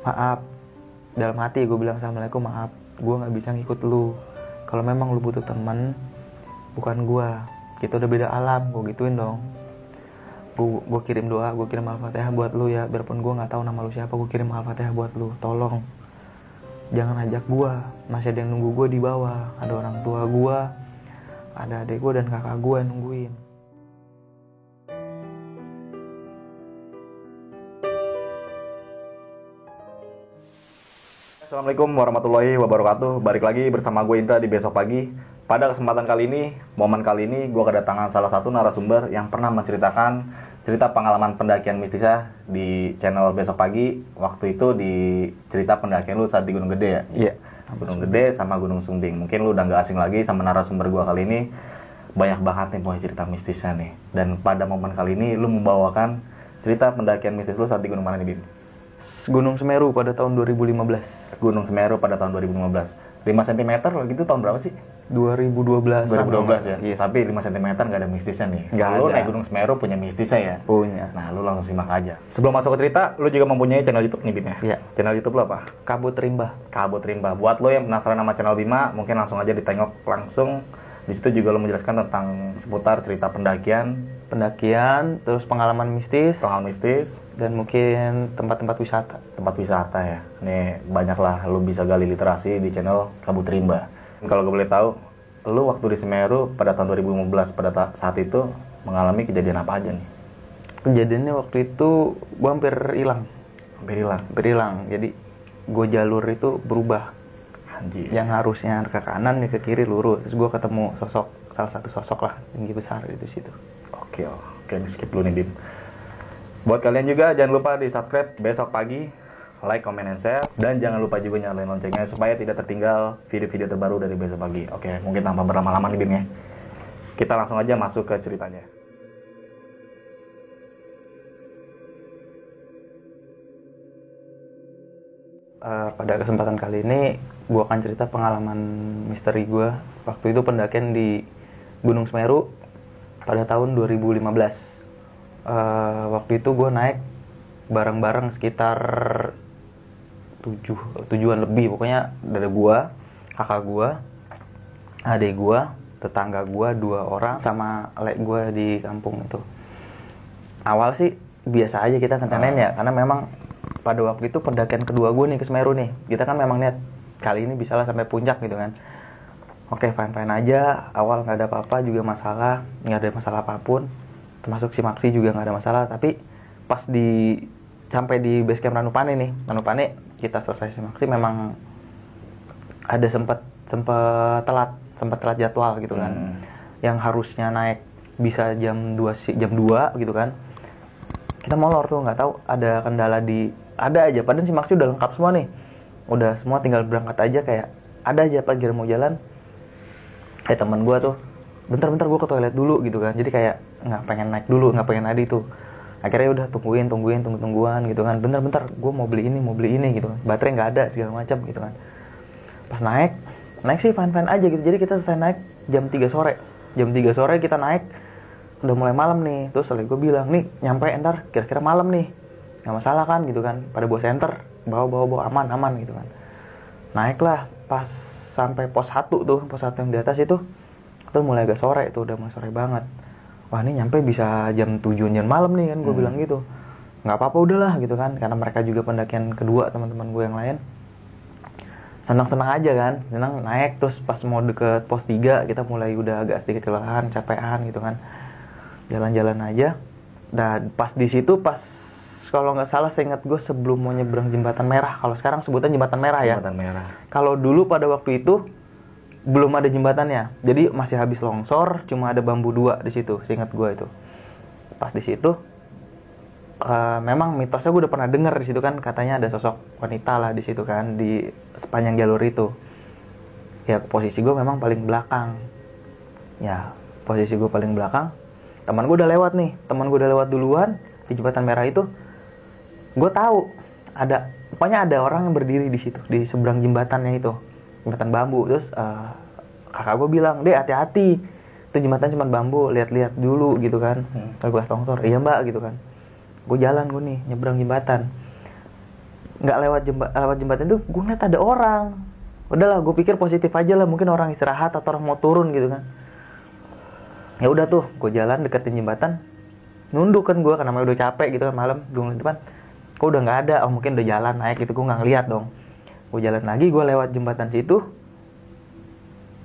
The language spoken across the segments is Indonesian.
maaf, dalam hati gue bilang assalamualaikum, maaf gue nggak bisa ngikut lu, kalau memang lu butuh teman bukan gue, kita udah beda alam, gue gituin dong. Gue kirim doa, gue kirim Al-Fatihah buat lu ya, biarpun gue nggak tahu nama lu siapa, gue kirim Al-Fatihah buat lu, tolong jangan ajak gue, masih ada yang nunggu gue di bawah, ada orang tua gue, ada adik gue dan kakak gue yang nungguin. Assalamualaikum warahmatullahi wabarakatuh. Balik lagi bersama gue Indra di Besok Pagi. Pada kesempatan kali ini, momen kali ini, gue kedatangan salah satu narasumber yang pernah menceritakan cerita pengalaman pendakian mistisnya di channel Besok Pagi. Waktu itu di cerita pendakian lu saat di Gunung Gede ya? Iya. Gunung Gede sama Gunung Sumbing. Mungkin lu udah gak asing lagi sama narasumber gue kali ini. Banyak banget nih pokoknya cerita mistisnya nih. Dan pada momen kali ini, lu membawakan cerita pendakian mistis lu saat di Gunung mana nih, Bim? Gunung Semeru pada tahun 2015. Gunung Semeru pada tahun 2015. 5 cm gitu tahun berapa sih? 2012 ya? Iya. Tapi 5 cm nggak ada mistisnya nih. Nggak Lu ada. naik Gunung Semeru punya mistisnya ya? Punya. Nah, lu langsung simak aja. Sebelum masuk ke cerita, lu juga mempunyai channel YouTube nih, Bim ya? Iya. Channel YouTube lu apa? Kabut Rimba. Kabut Rimba. Buat lo yang penasaran sama channel Bima, mungkin langsung aja ditengok langsung. Di situ juga lo menjelaskan tentang seputar cerita pendakian, Terus pengalaman mistis, dan dan mungkin tempat-tempat wisata. tempat wisata ya. Nih banyak lah lo bisa gali literasi di channel Kabut Rimba. Kalau gue boleh tahu, lo waktu di Semeru pada tahun 2015 pada saat itu mengalami kejadian apa aja nih? Kejadiannya waktu itu gue hampir hilang. Jadi gue jalur itu berubah. Anjir. Yang harusnya ke kanan ke kiri lurus. Terus gue ketemu salah satu sosok lah tinggi besar di situ. Oke, di skip dulu nih, Bim. Buat kalian juga jangan lupa di subscribe Besok Pagi, like, comment, and share, dan jangan lupa juga nyalain loncengnya supaya tidak tertinggal video-video terbaru dari Besok Pagi. Oke, mungkin tanpa berlama-lama nih, Bim ya. Kita langsung aja masuk ke ceritanya. Pada kesempatan kali ini gue akan cerita pengalaman misteri gue waktu itu pendakian di Gunung Semeru pada tahun 2015. Waktu itu gue naik bareng-bareng sekitar 7-an lebih, pokoknya dari gue, kakak gue, adik gue, tetangga gue 2 orang sama lek gue di kampung itu. Awal sih biasa aja kita ngentenen ya, karena memang pada waktu itu pendakian kedua gue nih ke Semeru nih. Kita kan memang niat kali ini bisalah sampai puncak gitu kan. Oke, fine aja. Awal nggak ada apa-apa juga masalah, nggak ada masalah apapun. Termasuk si Maksi juga nggak ada masalah. Tapi pas sampai di base camp Ranupane nih, kita selesai si Maksi memang ada sempat telat jadwal gitu kan. Yang harusnya naik bisa jam 2 gitu kan. Kita molor tuh, nggak tahu ada kendala ada aja, padahal si Maksi udah lengkap semua nih, udah semua tinggal berangkat aja, kayak ada aja pas mau jalan teman gue tuh bentar gue ke toilet dulu gitu kan, jadi kayak nggak pengen naik dulu, nggak pengen adi tuh, akhirnya udah tungguan gitu kan, bentar gue mau beli ini gitu kan, baterai nggak ada segala macam gitu kan. Pas naik sih fine aja gitu, jadi kita selesai naik jam 3 sore kita naik, udah mulai malam nih. Terus oleh gue bilang, nih nyampe entar kira-kira malam nih, nggak masalah kan gitu kan, pada bawa senter, bawa aman gitu kan. Naiklah pas sampai pos 1 yang di atas itu mulai agak sore, itu udah mulai sore banget. Wah, ini nyampe bisa jam 7 malam nih kan, gue bilang gitu. Nggak apa-apa udahlah gitu kan, karena mereka juga pendakian kedua teman-teman gue yang lain. Senang aja kan, senang naik. Terus pas mau deket pos 3 kita mulai udah agak sedikit kelelahan, capean gitu kan. Jalan-jalan aja. Dan pas di situ, kalau nggak salah seingat gue sebelum mau nyebrang jembatan merah, kalau sekarang sebutan jembatan merah ya. Jembatan merah. Kalau dulu pada waktu itu belum ada jembatannya, jadi masih habis longsor, cuma ada bambu 2 di situ, seingat gue itu. Pas di situ, memang mitosnya gue udah pernah dengar di situ kan, katanya ada sosok wanita lah di situ kan, di sepanjang jalur itu. Ya posisi gue memang paling belakang. Teman gue udah lewat duluan di jembatan merah itu. Gue tahu pokoknya ada orang yang berdiri di situ di seberang jembatannya itu, jembatan bambu. Terus kakak gue bilang, "Dek, hati-hati, itu jembatan cuma bambu, lihat-lihat dulu gitu kan." Kalau gue longsor, "Iya mbak," gitu kan. Gue jalan nih nyebrang jembatan. nggak lewat jembatan itu gue ngeliat ada orang. Udahlah, gue pikir positif aja lah, mungkin orang istirahat atau orang mau turun gitu kan. Ya udah tuh, gue jalan deketin jembatan, nunduk kan gue karena udah capek gitu kan, malam gue ngeliat depan, kok udah nggak ada, oh mungkin udah jalan naik gitu, gue nggak ngeliat dong. Gue jalan lagi, gue lewat jembatan situ,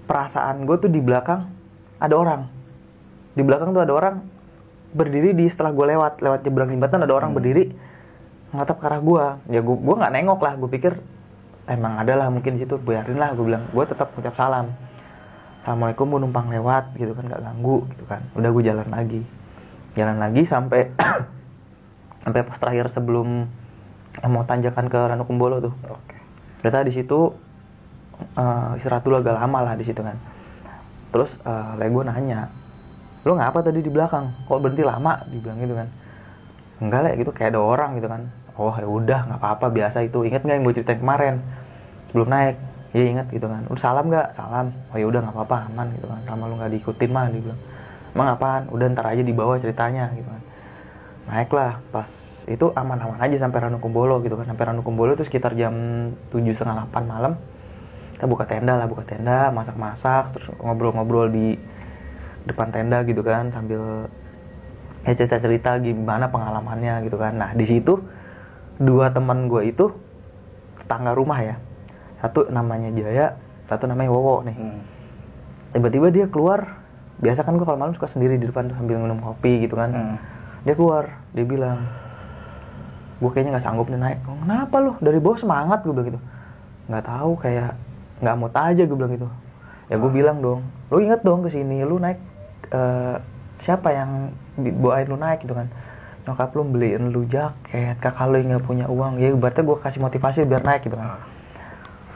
perasaan gue tuh di belakang ada orang, di belakang tuh ada orang berdiri di setelah gue lewat nyebrang jembatan, ada orang berdiri ngatap ke arah gue. Ya gue nggak nengok lah, gue pikir emang ada lah mungkin di situ, biarin lah, gue bilang. Gue tetap ucap salam, assalamualaikum, gue numpang lewat gitu kan, nggak ganggu gitu kan. Udah gue jalan lagi sampai sampai pas terakhir sebelum mau tanjakan ke Ranukumbolo tuh. Oke. Ternyata di situ istirahat dulu agak lama lah di situ kan. Terus gue nanya, lu ngapa tadi di belakang, kok berhenti lama, dibilang gitu kan. Enggak lah gitu, kayak ada orang gitu kan. Oh ya udah, nggak apa-apa, biasa itu. Ingat nggak yang gue ceritain kemarin sebelum naik? Iya ingat gitu kan. Udah salam nggak? Salam. Oh ya udah, nggak apa-apa, aman gitu kan. Sama lu nggak diikutin mah, dibilang. Emang apaan? Udah ntar aja dibawa ceritanya gitu kan. Naiklah, pas itu aman-aman aja sampai Ranukumbolo gitu kan. Sampai Ranukumbolo itu sekitar jam 7:30, 8 malam. Kita buka tenda, masak-masak, terus ngobrol-ngobrol di depan tenda gitu kan, sambil cerita-cerita gimana pengalamannya gitu kan. Nah di situ dua teman gue itu tetangga rumah ya, satu namanya Jaya, satu namanya Wowo nih. Tiba-tiba dia keluar, biasa kan gue kalau malam suka sendiri di depan tuh sambil minum kopi gitu kan. Dia keluar, dia bilang, gue kayaknya nggak sanggup nih naik. Oh, kenapa lu? Dari bawah semangat, gue bilang gitu. Nggak tahu, kayak nggak mood aja, gue bilang gitu. Ya gue bilang dong, lu inget dong kesini, lu naik siapa yang bawain lu naik gitu kan. Nyokap lu beliin lu jaket, kakak lu yang nggak punya uang. Ya berarti gue kasih motivasi biar naik gitu kan.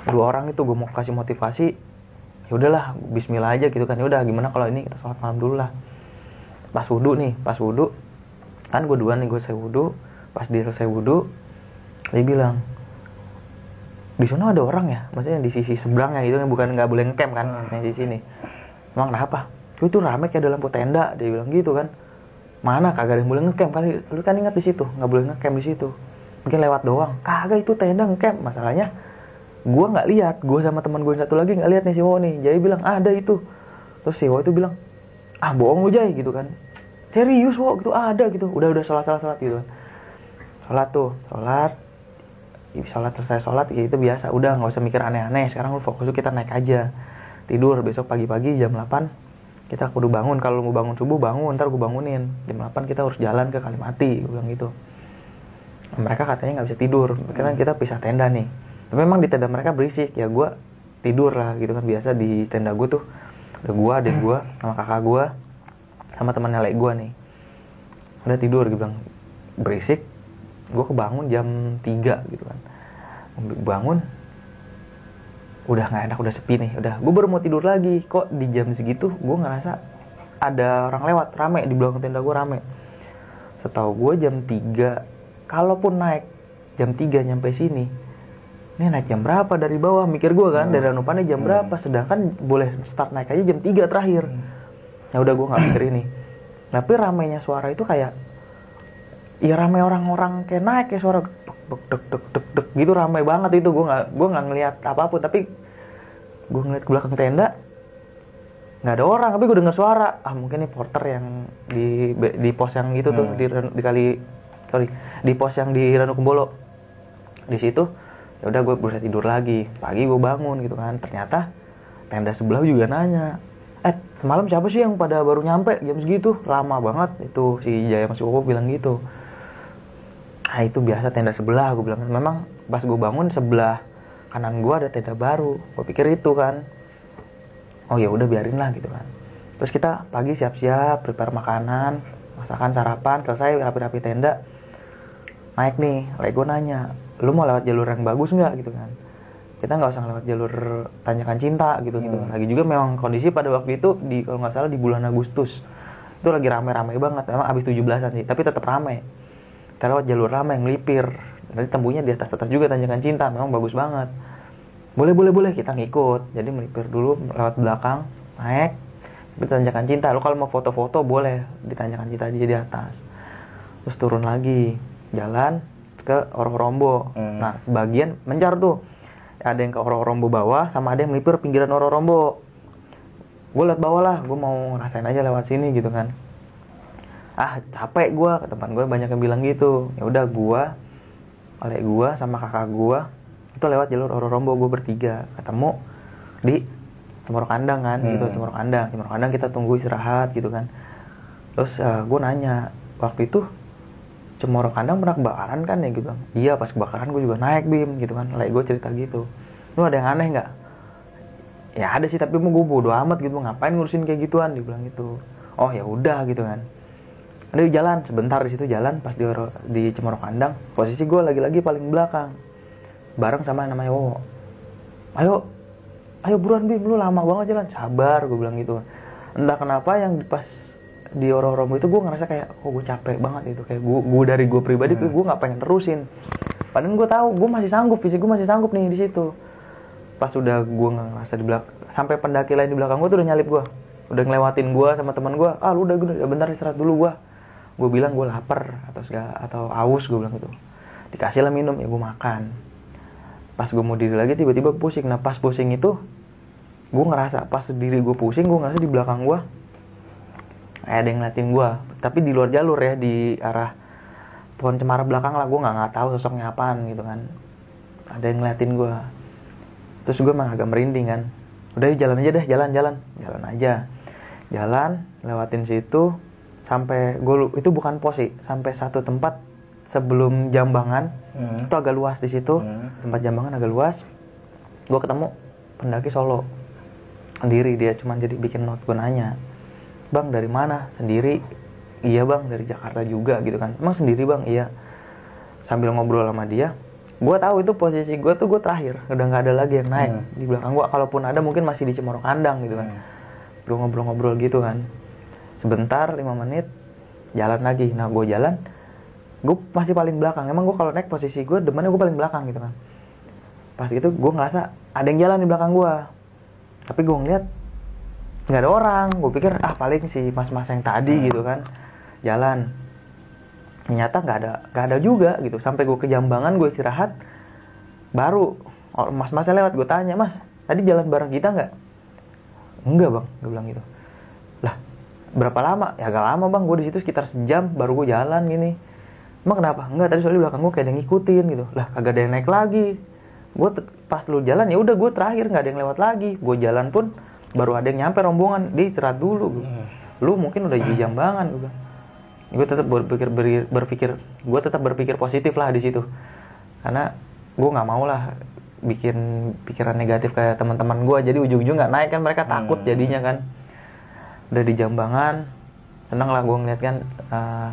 Dua orang itu gue mau kasih motivasi, ya udahlah, bismillah aja gitu kan. Ya udah, gimana kalau ini kita sholat malam dulu lah. Pas wudhu kan gue duluan nih, gue selesai wudhu. Pas dia selesai wudhu, dia bilang, di sana ada orang ya, maksudnya di sisi seberangnya gitu kan, bukan nggak boleh ngecamp kan, yang di sini. Emang kenapa? Itu rame kayak ada lampu tenda, dia bilang gitu kan. Mana kagak ada yang boleh ngecamp kali, lu kan ingat di situ nggak boleh ngecamp di situ, mungkin lewat doang. Kagak, itu tenda ngecamp. Masalahnya gue nggak lihat, gue sama teman gue satu lagi nggak lihat nih si Wo nih. Jadi bilang ada itu, terus si Wo itu bilang, ah bohong lu Jay gitu kan, serius Wo gitu, ada gitu. Udah sholat gitu kan. Sholat selesai sholat ya itu biasa, udah nggak usah mikir aneh-aneh. Sekarang lu fokus, kita naik aja, tidur. Besok pagi-pagi jam 8 kita kudu bangun. Kalau mau bangun subuh bangun, ntar gue bangunin jam 8 kita harus jalan ke Kalimati, gue bilang gitu. Mereka katanya nggak bisa tidur karena kita pisah tenda nih. Tapi memang di tenda mereka berisik, ya gue tidur lah gitu kan. Biasa di tenda gue tuh ada gue, adik gue, sama kakak gue, sama teman nelek gue nih. Udah tidur, gue bilang berisik. Gue kebangun jam 3 gitu kan. Bangun, udah nggak enak, udah sepi nih. Udah, gue baru mau tidur lagi. Kok di jam segitu gue ngerasa ada orang lewat, rame di belakang tenda gue, rame. Setahu gue jam 3, kalaupun naik jam 3 nyampe sini, ini naik jam berapa dari bawah, mikir gue kan, dari Ranupane jam berapa, sedangkan boleh start naik aja jam 3 terakhir. Ya udah, gue nggak mikir ini. Tapi ramainya suara itu kayak, ya ramai orang-orang kayak naik, kayak suara dek gitu, ramai banget itu. Gue nggak ngelihat apapun, tapi gue ngeliat ke belakang tenda nggak ada orang, tapi gue dengar suara. Mungkin nih porter yang di pos yang gitu tuh, di pos yang di Ranukumbolo. Di situ ya udah, gue berusaha tidur lagi. Pagi gue bangun gitu kan, ternyata tenda sebelah juga nanya, semalam siapa sih yang pada baru nyampe jam segitu, lama banget. Itu si Jaya masih Wowo bilang gitu. Itu biasa tenda sebelah, gue bilang. Memang pas gue bangun sebelah kanan gue ada tenda baru, gue pikir itu kan. Oh ya udah, biarin lah gitu kan. Terus kita pagi siap-siap, prepare makanan, masakan, sarapan, selesai rapi-rapi tenda. Naik nih, Lego nanya, lu mau lewat jalur yang bagus nggak gitu kan? Kita nggak usah lewat jalur Tanjakan Cinta gitu. Lagi juga memang kondisi pada waktu itu kalau nggak salah di bulan Agustus itu lagi rame-rame banget. Memang abis 17-an sih, tapi tetap rame. Kita lewat jalur rame yang melipir, nanti tembunya di atas juga Tanjakan Cinta, memang bagus banget. Boleh kita ngikut. Jadi melipir dulu lewat belakang, naik di Tanjakan Cinta. Lu kalau mau foto-foto boleh di Tanjakan Cinta aja di atas. Terus turun lagi, jalan ke Ororombo. Nah sebagian mencar tuh, ada yang ke Ororombo bawah sama ada yang melipir pinggiran Ororombo. Gue liat bawah lah, gue mau ngerasain aja lewat sini gitu kan. Capek gue, ke teman gue banyak yang bilang gitu. Ya udah oleh gue sama kakak gue itu lewat jalur Ororombo, gue bertiga ketemu di Cemoro Kandang kan, gitu. Cemoro Kandang kita tunggu istirahat gitu kan. Terus gue nanya, waktu itu Cemoro Kandang pernah kebakaran kan ya gitu. Iya, pas kebakaran gue juga naik Bim gitu kan. Gue cerita gitu. Lu ada yang aneh nggak? Ya ada sih, tapi mau gue bodo amat gitu, ngapain ngurusin kayak gituan, dibilang gitu. Oh ya udah gitu kan. Ada jalan sebentar, di situ jalan pas di Cemoro Kandang, posisi gue lagi-lagi paling belakang bareng sama namanya Wowo. Ayo buruan Bim, lu lama banget jalan. Sabar, gue bilang gitu. Entah kenapa yang pas di Ororombo itu gue ngerasa kayak gue capek banget itu, kayak gue dari gue pribadi gue nggak pengen terusin. Padahal gue tahu gue masih sanggup, fisik gue masih sanggup nih di situ. Pas udah gue ngerasa di belakang, sampai pendaki lain di belakang gue tuh udah nyalip gue, udah ngelewatin gue sama teman gue. Lu udah bentar istirahat dulu gue bilang gue lapar atau aus, gue bilang gitu. Dikasih lah minum, ya gue makan. Pas gue mau diri lagi tiba-tiba pusing. Nah pas pusing itu gue ngerasa, pas diri gue pusing, gue ngerasa di belakang gue ada yang ngeliatin gue, tapi di luar jalur ya, di arah pohon cemara belakang lah. Gue nggak tahu sosoknya apaan gitu kan, ada yang ngeliatin gue. Terus gue emang agak merinding kan. Udah jalan aja deh, jalan aja, lewatin situ sampai gue itu bukan pos sih, sampai satu tempat sebelum Jambangan. Itu agak luas di situ. Tempat Jambangan agak luas. Gue ketemu pendaki solo sendiri, dia cuma jadi bikin note. Gue nanya, "Bang dari mana?" "Sendiri." "Iya bang, dari Jakarta juga," gitu kan. "Emang sendiri bang?" "Iya." Sambil ngobrol sama dia, gue tahu itu posisi gue tuh gue terakhir, udah nggak ada lagi yang naik di belakang gue. Kalaupun ada mungkin masih di Cemoro Kandang gitu kan. Gue ngobrol-ngobrol gitu kan. Sebentar, 5 menit, jalan lagi. Nah gue jalan, gue masih paling belakang. Emang gue kalau naik posisi gue depannya gue paling belakang gitu kan. Pas itu gue ngerasa ada yang jalan di belakang gue, tapi gue ngeliat nggak ada orang. Gue pikir paling si mas-mas yang tadi gitu kan jalan. Ternyata nggak ada juga gitu. Sampai gue ke Jambangan, gue istirahat, baru mas-masnya lewat. Gue tanya, "Mas, tadi jalan bareng kita nggak?" "Enggak bang," gue bilang gitu. "Lah berapa lama?" "Ya agak lama bang, gue di situ sekitar sejam baru gue jalan gini." "Emang kenapa?" "Enggak, tadi soalnya belakang gue kayak ada yang ngikutin gitu." "Lah kagak ada yang naik lagi. Gue pas lu jalan ya udah gue terakhir, nggak ada yang lewat lagi. Gue jalan pun baru ada yang nyampe rombongan, dia istirahat dulu. Lu mungkin udah di Jambangan." Gue tetap gue tetap berpikir positif lah di situ, karena gue nggak mau lah bikin pikiran negatif kayak teman-teman gue, jadi ujung-ujung nggak naik kan, mereka takut jadinya kan. Udah di Jambangan, seneng lah gue ngeliat kan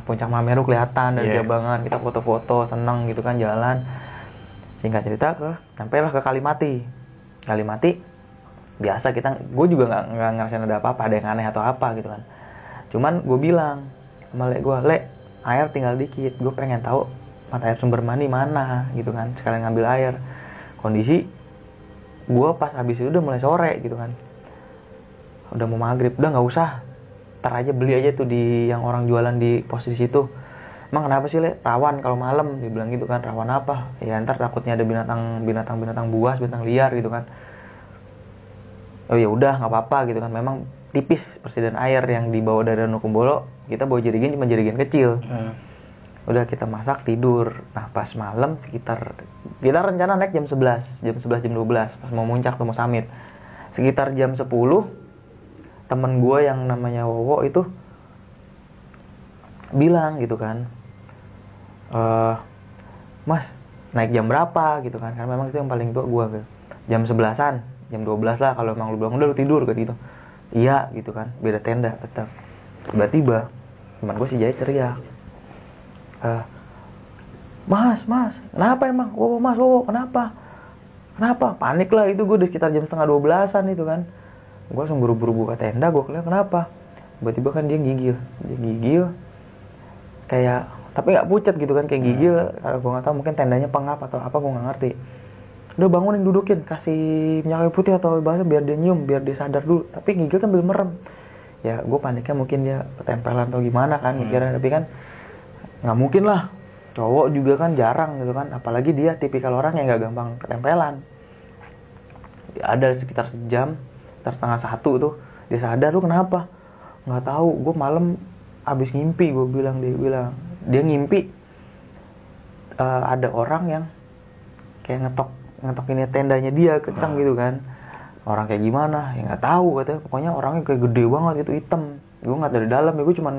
puncak Mameru kelihatan dari Jambangan. Kita foto-foto seneng gitu kan, jalan. Singkat cerita sampailah ke Kalimati. Biasa gue juga nggak ngerasain ada apa-apa, ada yang aneh atau apa gitu kan. Cuman gue bilang sama lek gue, "Lek, air tinggal dikit, gue pengen tahu mata air sumber mandi mana gitu kan, sekalian ngambil air." Kondisi gue pas habis itu udah mulai sore gitu kan, udah mau maghrib. "Udah nggak usah, ntar aja beli aja tuh di yang orang jualan di pos di situ." "Emang kenapa sih Lek? Rawan kalau malam," dibilang gitu kan. "Rawan apa?" "Ya ntar takutnya ada binatang buas, binatang liar gitu kan." "Oh ya udah nggak apa-apa gitu kan, memang tipis persediaan air yang dibawa dari Danau Kumbolo, kita bawa jerigen cuma jerigen kecil." Udah kita masak, tidur. Nah pas malam sekitar, kita rencana naik jam 11 jam 12 pas mau muncak tuh, mau summit. Sekitar jam 10 temen gue yang namanya Wowo itu bilang gitu kan, "Mas naik jam berapa?" gitu kan, karena memang itu yang paling tua gue gitu. "Jam 11-an, jam 12 lah kalau emang lu bilang udah lu tidur," gitu. "Iya," gitu kan, beda tenda tetap. Tiba-tiba teman gue si Jai teriak, Mas, kenapa emang?" Mas, kenapa?" Panik lah itu, gue di sekitar jam 11:30 itu kan. Gue langsung buru-buru buka tenda, gue lihat kenapa. Tiba-tiba kan dia gigil kayak, tapi nggak pucat gitu kan, kayak gigil. Gue nggak tahu, mungkin tendanya pengap atau apa, gue nggak ngerti. "Udah bangunin, dudukin, kasih minyak kayu putih atau bahasa biar dia nyium, biar dia sadar dulu." Tapi gigil kan belum merem. Ya gue paniknya mungkin dia ketempelan atau gimana kan mikirnya, tapi kan nggak mungkin lah cowok juga kan jarang gitu kan, apalagi dia tipikal orang yang nggak gampang ketempelan. Ada sekitar sejam, sekitar setengah satu tuh dia sadar, lu kenapa? Nggak tahu, gue malam abis ngimpi. Dia bilang dia ngimpi ada orang yang kayak ngetok ini tendanya dia kencang gitu kan. Orang kayak gimana ya nggak tahu katanya, pokoknya orangnya kayak gede banget gitu, hitam. Gue nggak dari dalam ya, gue cuman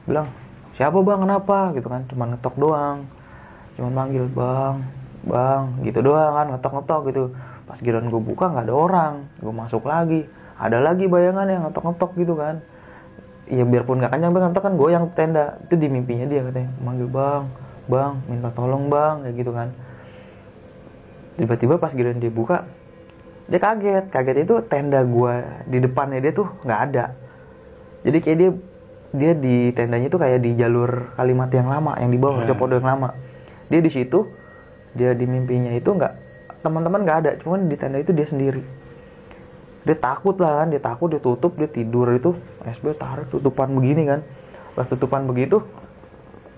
bilang siapa bang, kenapa gitu kan, cuman ngetok doang, cuman manggil bang gitu doang kan, ngetok gitu. Pas giliran gue buka nggak ada orang, gue masuk lagi, ada lagi bayangan yang ngetok gitu kan. Ya biarpun nggak kencang, ngetok kan goyang tenda. Itu di mimpinya dia katanya, manggil bang minta tolong bang kayak gitu kan. Tiba-tiba pas giliran dia buka, dia kaget itu tenda gua di depannya dia tuh nggak ada. Jadi kayak dia di tendanya tuh kayak di jalur Kalimat yang lama, yang di bawah Copodo yang lama. Dia di situ, dia di mimpinya itu nggak, teman-teman nggak ada, cuman di tenda itu dia sendiri. Dia takut lah kan, dia tutup, dia tidur itu SB tarik tutupan begini kan. Pas tutupan begitu,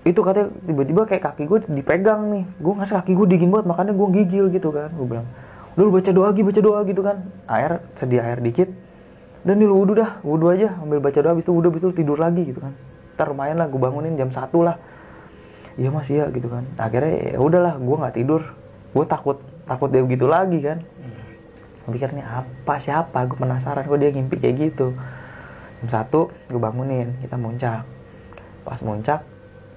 itu katanya tiba-tiba kayak kaki gue dipegang nih. Gue ngerasa kaki gue dingin banget, makanya gue gigil gitu kan. Gue bilang, udah lu baca doa gitu kan. Sedia air dikit. Dan nih lu wudhu aja, ambil baca doa, habis itu tidur lagi gitu kan. Ntar lumayan lah, gue bangunin jam 1 lah. Iya mas, iya gitu kan. Akhirnya ya udahlah, gue nggak tidur. Gue takut dia begitu lagi kan. Gue pikir nih siapa, gue penasaran kok dia ngimpi kayak gitu. Jam 1 gue bangunin, kita muncak. Pas muncak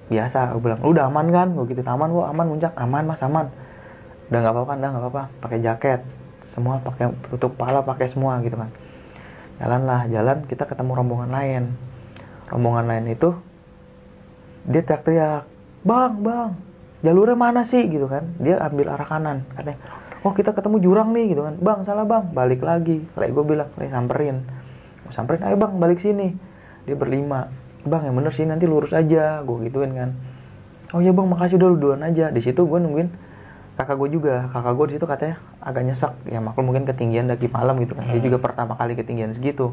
biasa, gue bilang, lu udah aman kan? Gue gitu, aman muncak, aman mas, aman. Udah nggak apa-apa, pakai jaket, semua pakai tutup kepala, pakai semua gitu kan. Jalan, kita ketemu rombongan lain itu, dia teriak-teriak, bang, jalurnya mana sih gitu kan? Dia ambil arah kanan, katanya, oh kita ketemu jurang nih gitu kan, bang salah bang, balik lagi. Kayak gue bilang, samperin, ayo bang balik sini. Dia berlima, bang yang bener sih, nanti lurus aja, gue gituin kan. Oh iya bang, makasih, udah lu duluan aja. Di situ gue nungguin kakak gue di situ katanya agak nyesek ya, maklum mungkin ketinggian daki malam gitu kan. Dia juga pertama kali ketinggian segitu.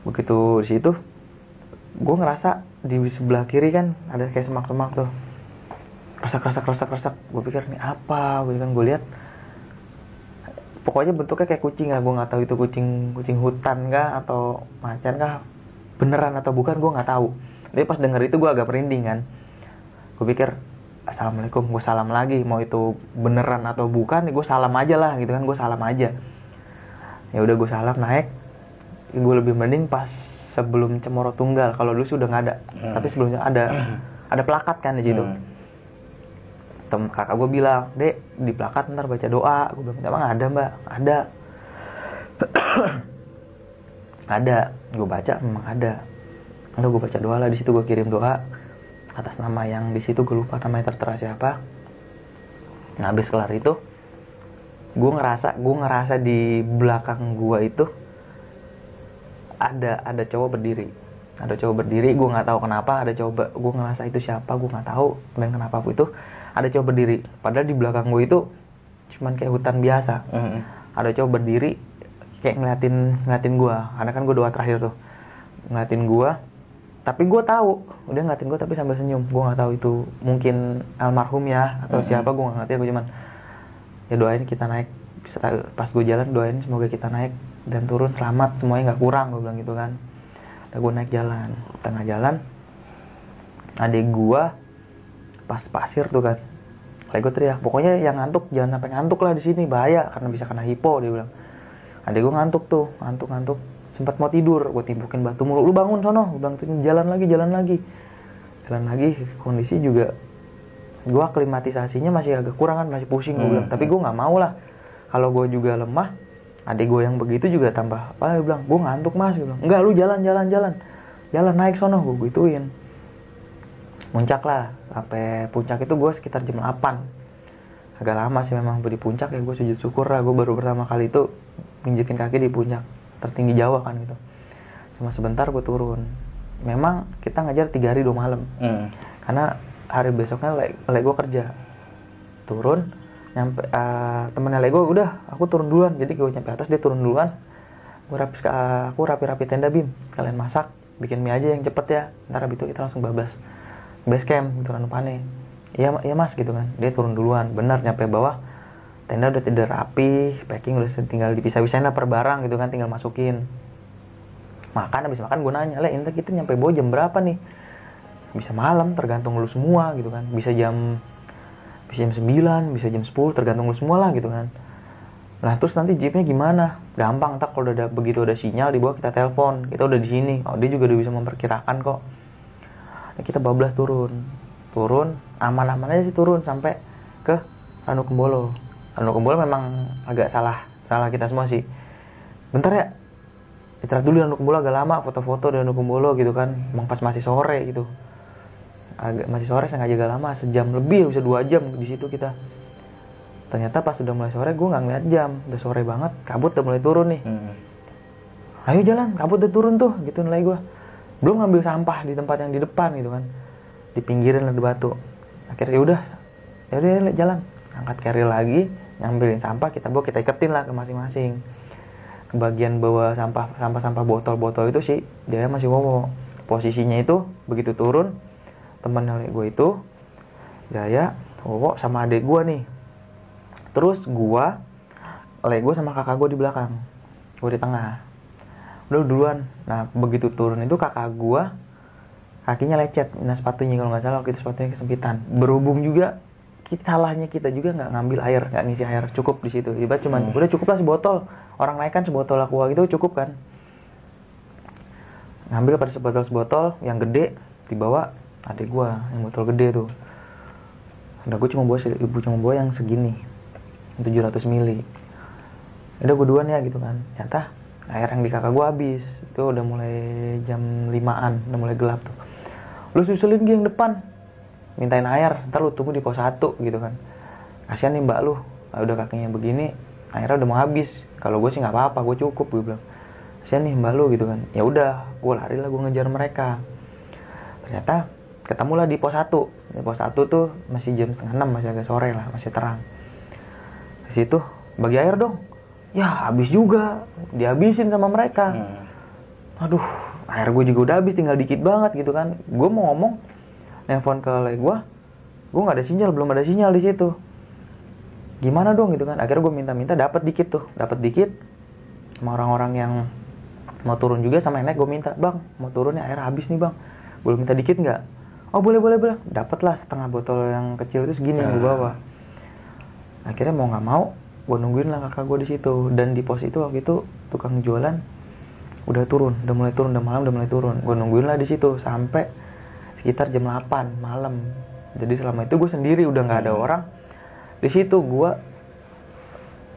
Begitu di situ gue ngerasa di sebelah kiri kan ada kayak semak-semak tuh, resak. Gue pikir ini apa, gue lihat pokoknya bentuknya kayak kucing ya. Gue nggak tahu itu kucing hutan kah atau macan kah, beneran atau bukan gue nggak tahu. Tapi pas denger itu gue agak merinding kan. Gue pikir assalamualaikum, gue salam lagi, mau itu beneran atau bukan, gue salam aja lah gitu kan, gue salam aja. Ya udah gue salam, naik. Gue lebih mending pas sebelum Cemoro Tunggal, kalau dulu sudah nggak ada, tapi sebelumnya ada plakat kan di situ. Kakak gue bilang, dek di plakat ntar baca doa. Gue bilang, emang ada mbak? Ada. Gue baca, memang ada. Udah gue baca doa lah di situ, gue kirim doa atas nama yang di situ, gue lupa namanya tertera siapa. Nah habis kelar itu, gue ngerasa di belakang gue itu ada cowok berdiri. Gue nggak tahu kenapa gue ngerasa itu siapa, gue nggak tahu dan kenapa itu ada cowok berdiri. Padahal di belakang gue itu cuman kayak hutan biasa. Ada cowok berdiri kayak ngeliatin gue, karena kan gue doa terakhir tuh, ngeliatin gue. Tapi gue tahu, udah ngeliatin gue tapi sambil senyum. Gue nggak tahu itu mungkin almarhum ya atau siapa, gue nggak ngerti. Gue cuman ya doain kita naik. Pas gue jalan doain semoga kita naik dan turun selamat, semuanya nggak kurang, gue bilang gitu kan. Udah gue naik jalan, tengah jalan adik gue pas pasir tuh kan, kayak gue teriak, pokoknya yang ngantuk jangan sampai ngantuk lah di sini, bahaya karena bisa kena hipo, dia bilang. Adik gue ngantuk, sempat mau tidur, gue timpukin batu mulu, lu bangun sono, gue bilang, jalan lagi. Kondisi juga gue aklimatisasinya masih agak kurang kan, masih pusing, gue bilang. Tapi gue nggak mau lah, kalau gue juga lemah, adik gue yang begitu juga tambah apa, dia bilang, gue ngantuk mas, gue bilang, enggak, lu jalan naik sono, gue gituin. Muncak lah, sampai puncak itu gue sekitar jam 8. Agak lama sih memang di puncak ya, gue sujud syukur lah, gue baru pertama kali itu nginjekin kaki di puncak tertinggi Jawa kan gitu. Cuma sebentar gue turun. Memang kita ngajar 3 hari 2 malam. Karena hari besoknya lek gue kerja. Turun, nyampe temennya lek gue udah, aku turun duluan. Jadi gue nyampe atas, dia turun duluan. Aku rapi-rapi tenda, Bim. Kalian masak, bikin mie aja yang cepet ya. Ntar abis itu kita langsung babas. base camp gitu kan Nupane. Iya mas gitu kan, dia turun duluan. Benar, nyampe bawah tenda udah tidak rapi, packing udah tinggal dipisah-pisahin lah per barang gitu kan, tinggal masukin. Habis makan gue nanya, Inta kita nyampe bawah jam berapa nih? Bisa malam, tergantung lu semua gitu kan. Bisa jam 9, bisa jam 10, tergantung lu semua lah gitu kan. Nah terus nanti jeepnya gimana? Gampang, tak kalau begitu ada sinyal di bawah kita telepon, kita udah di sini. Oh dia juga udah bisa memperkirakan kok. Nah, kita bablas turun, aman-aman aja sih turun sampai ke Ranukembolo. Ranukembolo memang agak salah kita semua sih. Bentar ya, istirahat dulu di Ranukembolo agak lama, foto-foto di Ranukembolo gitu kan. Emang pas masih sore gitu. Masih sore sengaja agak lama, sejam lebih, bisa 2 jam di situ kita. Ternyata pas udah mulai sore gue nggak ngeliat jam, udah sore banget, kabut udah mulai turun nih. Ayo jalan, kabut udah turun tuh, gitu nilai gue. Belum ngambil sampah di tempat yang di depan gitu kan, di pinggiran ada batu. Akhirnya yaudah jalan, angkat carrier lagi, ngambilin sampah, kita iketin lah ke masing-masing. Kebagian bawa sampah botol-botol itu sih dia masih Wowo. Posisinya itu begitu turun, teman nilai gue itu Jaya, Wowo sama adik gue nih. Terus gue sama kakak gue di belakang, gue di tengah. Udah duluan. Nah begitu turun itu kakak gue kakinya lecet, nah sepatunya kalau nggak salah waktu itu sepatunya kesempitan. Berhubung juga salahnya kita juga nggak ngambil air, nggak ngisi air cukup di situ. Ibarat cuman udah cukup lah sebotol. Orang naik kan sebotol aqua gitu cukup kan. Ngambil pada sebotol yang gede dibawa adik gue yang botol gede tuh. Udah gue cuma bawa yang segini. 700 mili. Udah gue duluan ya gitu kan. Ternyata air yang di kakak gue habis. Itu udah mulai jam 5-an, udah mulai gelap tuh. Lu susulin yang depan, mintain air, ntar lu tunggu di pos 1 gitu kan. Kasian nih mbak lu, udah kakinya begini, airnya udah mau habis. Kalau gue sih nggak apa-apa, gue cukup, gue bilang. Kasian nih mbak lu gitu kan. Ya udah, gue lari lah, gue ngejar mereka. Ternyata ketemulah di pos 1. Di pos 1 tuh masih jam 5:30, masih agak sore lah, masih terang. Di situ bagi air dong. Ya habis juga, dihabisin sama mereka. Aduh, air gue juga udah habis, tinggal dikit banget gitu kan. Gue mau ngomong, nelfon ke lek gue nggak ada sinyal, belum ada sinyal di situ. Gimana dong gitu kan? Akhirnya gue minta dapat dikit sama orang-orang yang mau turun juga, sama yang naik gue minta, bang mau turun ya, air habis nih bang, boleh minta dikit nggak? Oh boleh. Dapatlah setengah botol yang kecil itu segini yang gue bawa. Akhirnya mau nggak mau gue nungguin lah kakak gue di situ. Dan di pos itu waktu itu tukang jualan udah mulai turun, udah malam udah mulai turun. Gue nungguin lah di situ sampai sekitar jam 8 malam. Jadi selama itu gue sendiri, udah nggak ada orang di situ. Gue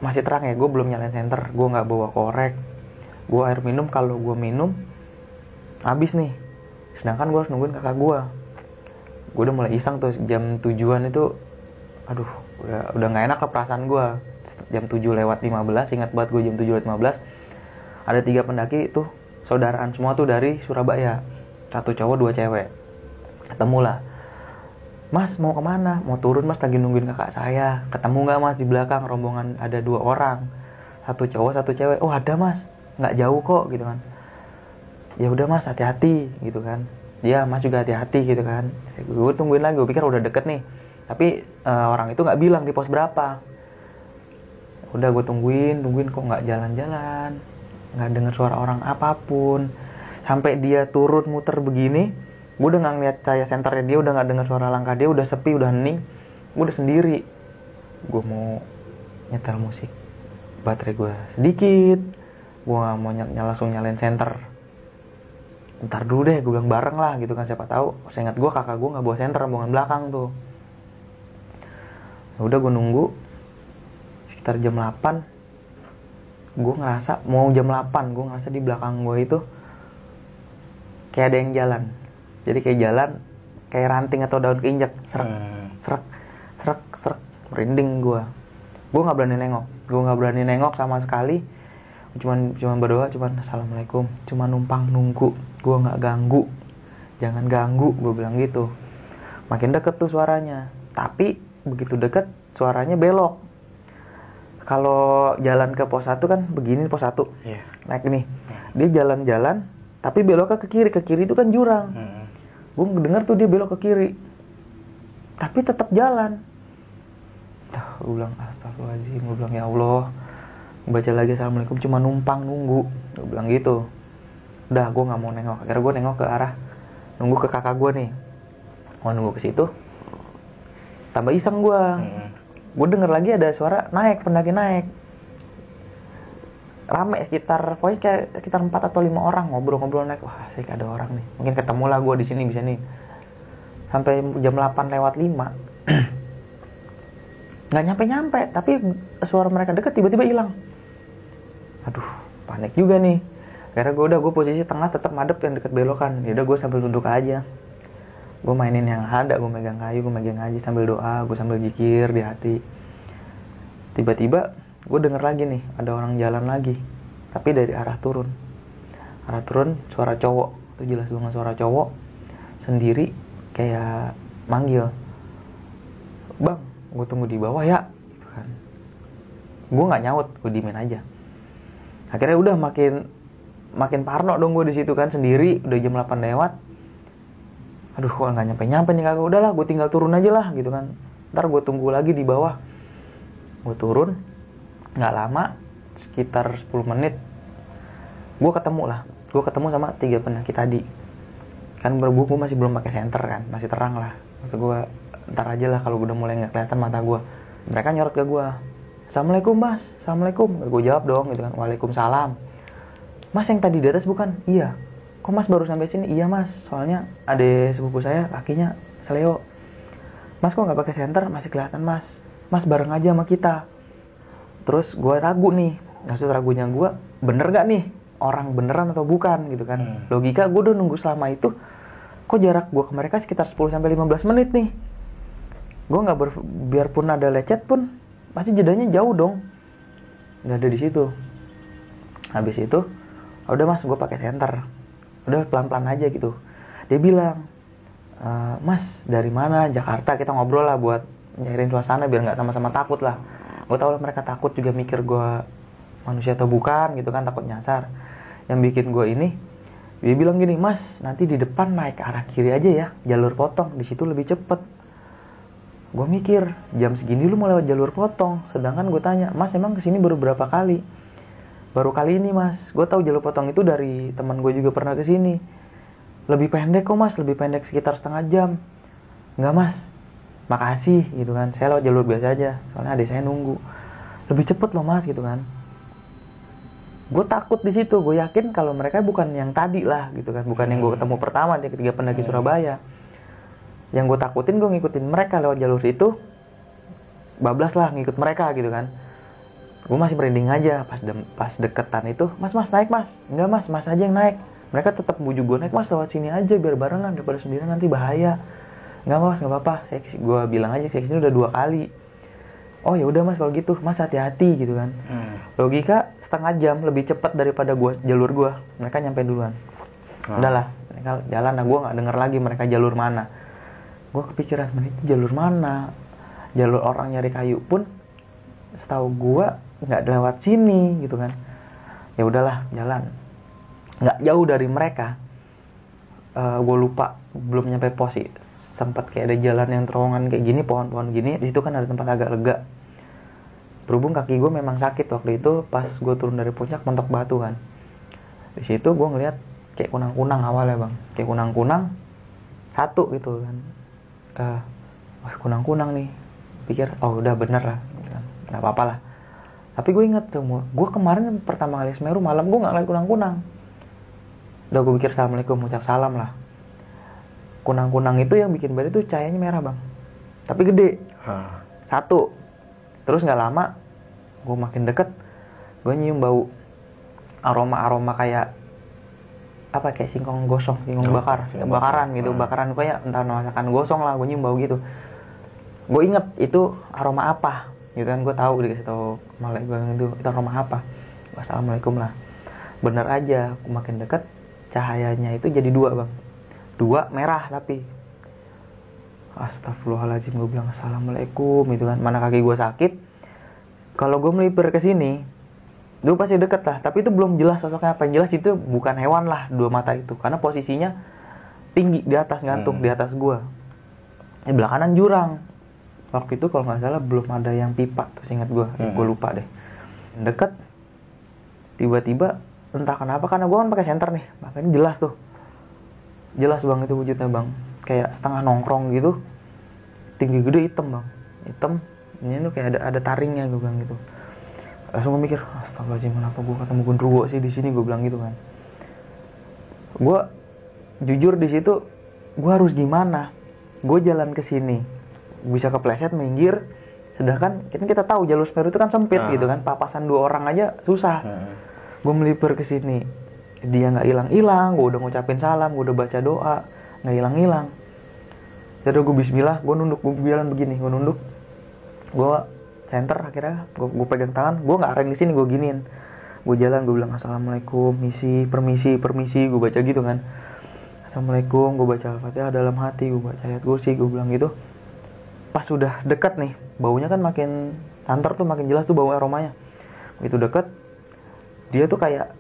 masih terang ya, gue belum nyalain senter, gue nggak bawa korek, gue air minum kalau gue minum habis nih. Sedangkan gue harus nungguin kakak gue udah mulai iseng tuh jam 7-an itu. Aduh, udah nggak enak lah perasaan gue. Jam 7:15, ingat banget gue jam 7:15. Ada 3 pendaki tuh, saudaraan semua tuh dari Surabaya. 1 cowok 2 cewek. Ketemulah. Mas mau kemana? Mau turun mas, lagi nungguin kakak saya. Ketemu nggak mas di belakang rombongan ada 2 orang. 1 cowok 1 cewek. Oh ada mas, nggak jauh kok gitu kan. Ya udah mas, hati-hati gitu kan. Ya mas juga hati-hati gitu kan. Gue tungguin lagi, gue pikir udah deket nih. Tapi orang itu nggak bilang di pos berapa. Udah gue tungguin kok nggak jalan-jalan, nggak dengar suara orang apapun. Sampai dia turun muter begini, gue udah nggak ngeliat cahaya senternya dia, udah nggak dengar suara langkah dia, udah sepi, udah hening. Gue udah sendiri. Gue mau nyetel musik, baterai gue sedikit, gue nggak mau langsung nyalain senter. Ntar dulu deh, gue bilang bareng lah gitu kan, siapa tahu. Seingat gue kakak gue nggak bawa senter, rombongan belakang tuh. Udah gue nunggu sekitar jam 8. Gue ngerasa mau jam 8, gue ngerasa di belakang gue itu kayak ada yang jalan. Jadi kayak jalan kayak ranting atau daun keinjak, serak, merinding gue nggak berani nengok sama sekali. Cuman berdoa, assalamualaikum, cuma numpang nunggu, gue nggak ganggu, jangan ganggu, gue bilang gitu. Makin deket tuh suaranya, tapi begitu deket suaranya belok. Kalau jalan ke pos 1 kan begini, pos 1 naik nih, dia jalan-jalan tapi beloknya ke kiri itu kan jurang. gue denger tuh dia belok ke kiri, tapi tetap jalan. Gue bilang astagfirullahaladzim, gue bilang ya Allah, baca lagi assalamualaikum, cuma numpang nunggu, gue bilang gitu. Udah, gue nggak mau nengok. Akhirnya gue nengok ke arah, nunggu ke kakak gue nih, mau nunggu ke situ. Tambah iseng gue, gue denger lagi ada suara naik, pendaki naik, rame pokoknya kayak sekitar 4 atau 5 orang ngobrol-ngobrol naik. Wah, asik ada orang nih, mungkin ketemu lah gue di sini bisa nih. Sampai jam 8:05 nggak nyampe, tapi suara mereka deket tiba-tiba hilang. Aduh, panik juga nih. Akhirnya gue posisi tengah, tetap madep yang deket belokan. Yaudah gue sambil duduk aja, gue mainin yang ada, gue megang kayu, gue megang aja sambil doa, gue sambil zikir di hati. Tiba-tiba gue denger lagi nih, ada orang jalan lagi, tapi dari arah turun, suara cowok, itu jelas banget suara cowok sendiri, kayak manggil, bang, gue tunggu di bawah ya, gitu kan. Gue nggak nyaut, gue diemin aja. Akhirnya udah makin parno dong gue di situ kan, sendiri, udah jam 8 lewat. Aduh, kok nggak nyampe nih kagak, udahlah gue tinggal turun aja lah gitu kan, ntar gue tunggu lagi di bawah. Gue turun, nggak lama, sekitar 10 menit gue ketemu sama 3 pendaki tadi kan. Gue masih belum pakai senter kan, masih terang lah, maksud gue ntar aja lah kalau udah mulai nggak kelihatan mata gue. Mereka nyorot ke gue, assalamualaikum mas, assalamualaikum. Gue jawab dong gitu kan, waalaikumsalam. Mas yang tadi di atas bukan? Iya. Kok mas baru sampai sini? Iya mas, soalnya ada sepupu saya kakinya seleo. Mas kok nggak pakai senter? Masih kelihatan mas. Mas bareng aja sama kita. Terus gue ragu nih, maksud ragunya gue, bener gak nih orang beneran atau bukan gitu kan. Logika gue udah nunggu selama itu, kok jarak gue ke mereka sekitar 10-15 menit nih. Gue nggak biarpun ada lecet pun pasti jedanya jauh dong, nggak ada di situ. Habis itu udah mas, gue pakai senter, udah pelan-pelan aja gitu. Dia bilang, mas dari mana? Jakarta. Kita ngobrol lah buat nyairin suasana biar nggak sama-sama takut lah. Gue tau lah mereka takut juga, mikir gue manusia atau bukan gitu kan, takut nyasar. Yang bikin gue ini, dia bilang gini, mas nanti di depan naik ke arah kiri aja ya, jalur potong, di situ lebih cepet. Gue mikir, jam segini lu mau lewat jalur potong, sedangkan gue tanya, mas emang kesini baru berapa kali? Baru kali ini mas. Gue tahu jalur potong itu dari teman gue juga pernah kesini. Lebih pendek kok mas, lebih pendek sekitar setengah jam. Enggak mas, makasih gitu kan, saya lewat jalur biasa aja, soalnya adik saya nunggu. Lebih cepet loh mas gitu kan. Gue takut di situ, gue yakin kalau mereka bukan yang tadi lah gitu kan, bukan yang gue ketemu pertama di ketiga pendaki Surabaya. Yang gue takutin, gue ngikutin mereka lewat jalur itu, bablas lah ngikut mereka gitu kan. Gue masih merinding aja pas deketan itu, mas naik mas. Enggak mas aja yang naik. Mereka tetap bujuk gue, naik mas lewat sini aja biar barengan, daripada sendirian nanti bahaya. Enggak mas, nggak apa-apa. Gue bilang aja saya kesini udah 2 kali. Oh ya udah mas kalau gitu, mas hati-hati gitu kan. Logika setengah jam lebih cepat daripada jalur gue. Mereka nyampe duluan. Udahlah, mereka jalan, nah gue nggak denger lagi mereka jalur mana. Gue kepikiran, itu jalur mana? Jalur orang nyari kayu pun setahu gue nggak lewat sini gitu kan. Ya udahlah, jalan. Nggak jauh dari mereka. Gue lupa, belum nyampe pos sih. Sempat kayak ada jalan yang terowongan kayak gini, pohon-pohon gini. Di situ kan ada tempat agak lega. Berhubung kaki gue memang sakit waktu itu, pas gue turun dari puncak mentok batu kan. Di situ gue ngeliat kayak kunang-kunang awalnya bang, kayak kunang-kunang satu gitu kan. Wah kunang-kunang nih, pikir oh udah bener lah, nggak apa-apa lah. Tapi gue inget semua, gue kemarin pertama kali Semeru malam gue nggak ngeliat kunang-kunang. Udah gue pikir assalamualaikum, ucap salam lah. Kunang-kunang itu yang bikin beda itu cahayanya merah bang, tapi gede. Satu. Terus nggak lama, gue makin deket, gue nyium bau aroma kayak apa, kayak singkong gosong, singkong bakaran gitu, bakaran kayak entah masakan gosong lah, gue nyium bau gitu. Gue inget itu aroma apa, gitu kan, gue tahu dikasih tahu malaikat gue itu aroma apa. Wassalamualaikum lah. Bener aja, gue makin deket, cahayanya itu jadi 2 bang, 2 merah tapi. Astagfirullahaladzim, gue bilang assalamualaikum gitu kan, mana kaki gue sakit. Kalau gue melipir ke sini, gue pasti deket lah, tapi itu belum jelas sosoknya apa. Yang jelas itu bukan hewan lah 2 mata itu, karena posisinya tinggi di atas, ngantuk di atas gua. Belah kanan jurang. Waktu itu kalau nggak salah belum ada yang pipa tuh, ingat gua. Gua lupa deh. Deket, tiba-tiba entah kenapa, karena gua kan pakai senter nih, makanya jelas tuh, jelas bang itu wujudnya bang, kayak setengah nongkrong gitu, tinggi gede, hitam bang, hitam. Ini tuh kayak ada taringnya, gue bilang gitu. Langsung gue mikir, astagfirullahaladzim, kenapa gue ketemu Gundurwo sih di sini, gue bilang gitu kan. Gue jujur di situ, gue harus gimana? Gue jalan ke sini, bisa kepleset minggir, sedangkan kita tahu jalur Semeru itu kan sempit gitu kan, papasan 2 orang aja susah. Gue melipir ke sini, dia nggak hilang-hilang, gue udah ngucapin salam, gue udah baca doa, nggak hilang-hilang. Jadi gue bismillah, gue nunduk, gue jalan begini, gue nunduk, gue center, akhirnya gue pegang tangan, gue nggak areng di sini, gue giniin, gue jalan, gue bilang assalamualaikum, permisi, gue baca gitu kan, assalamualaikum, gue baca al-fatihah dalam hati, gue baca ayat kursi, gue bilang gitu. Pas sudah dekat nih, baunya kan makin santer tuh, makin jelas tuh bau aromanya. Begitu dekat, dia tuh kayak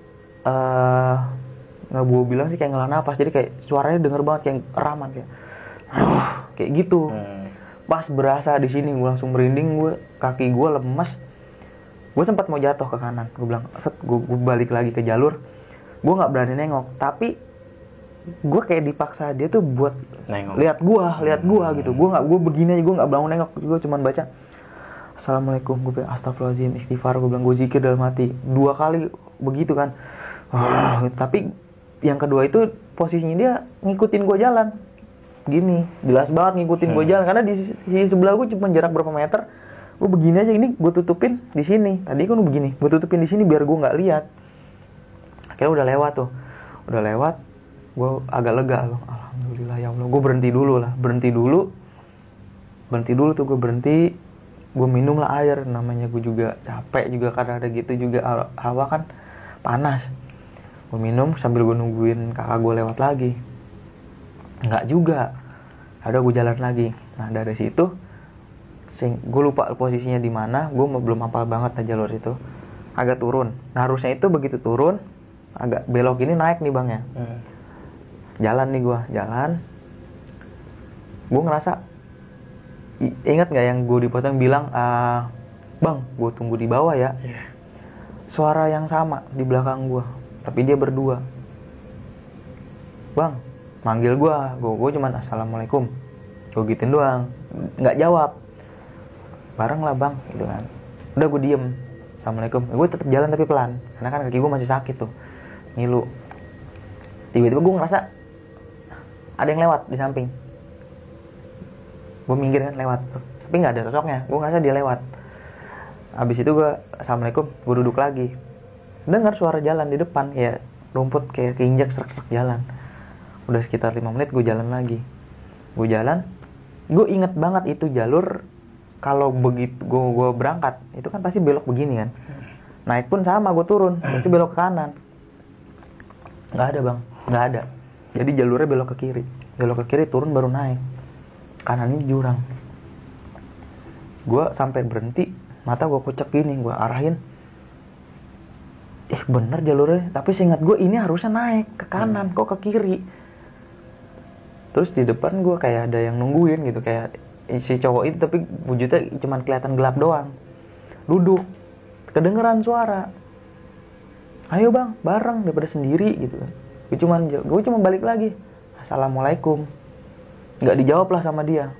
nggak gue bilang sih kayak ngelah napas, jadi kayak suaranya denger banget, kayak raman, kayak gitu. Pas berasa di sini, gue langsung merinding, kaki gue lemes, gue sempat mau jatuh ke kanan. Gue bilang, gue balik lagi ke jalur, gue nggak berani nengok, tapi gue kayak dipaksa dia tuh buat lihat gue gitu. Gue begini aja, gue nggak bangun nengok, gue cuman baca assalamualaikum, gue bilang astagfirullahaladzim, istighfar, gue bilang, gue zikir dalam hati 2 kali begitu kan. Tapi yang kedua itu posisinya dia ngikutin gue jalan gini, jelas banget ngikutin gue jalan, karena di sebelah gue cuma jarak berapa meter. Gue begini aja, ini gue tutupin di sini, tadi kan begini, gue tutupin di sini biar gue nggak lihat. Akhirnya udah lewat, gue agak lega loh, alhamdulillah ya Allah. Gue berhenti dulu tuh, gue berhenti, gue minum lah air, namanya gue juga capek juga, karena ada gitu juga, hawa kan panas. Gue minum sambil gue nungguin kakak gue lewat lagi. Enggak juga, ada gue jalan lagi. Nah dari situ, gue lupa posisinya di mana, gue belum hafal banget aja jalur itu. Agak turun. Nah harusnya itu begitu turun, agak belok ini naik nih bang ya. Jalan nih gue, gue ngerasa, ingat nggak yang gue dipotong bilang, bang, gue tunggu di bawah ya. Suara yang sama di belakang gue, tapi dia berdua. Bang, manggil gue cuman assalamualaikum, gue gituin doang, nggak jawab. Bareng lah bang, gitu kan. Udah gue diem, assalamualaikum, gue tetap jalan tapi pelan, karena kan kaki gue masih sakit tuh, ngilu. Tiba-tiba gue ngerasa ada yang lewat di samping, gue minggir kan, lewat, tapi nggak ada sosoknya, gue ngerasa dia lewat. Abis itu gue assalamualaikum, gue duduk lagi, dengar suara jalan di depan, ya rumput kayak keinjak serak-serak jalan. Udah sekitar 5 menit gue jalan lagi. Gue jalan, gue inget banget itu jalur. Kalau begitu gue berangkat, itu kan pasti belok begini kan. Naik pun sama, gue turun, pasti belok ke kanan. Nggak ada bang, nggak ada. Jadi jalurnya belok ke kiri, turun baru naik. Kanan ini jurang. Gue sampai berhenti, mata gue kucek gini, gue arahin. Bener jalurnya, tapi seingat gue ini harusnya naik ke kanan, kok ke kiri. Terus di depan gue kayak ada yang nungguin gitu, kayak si cowok itu, tapi wujudnya cuma kelihatan gelap doang. Duduk, kedengeran suara, ayo bang, bareng daripada sendiri gitu. Gue cuma balik lagi, assalamualaikum. Nggak dijawab lah sama dia.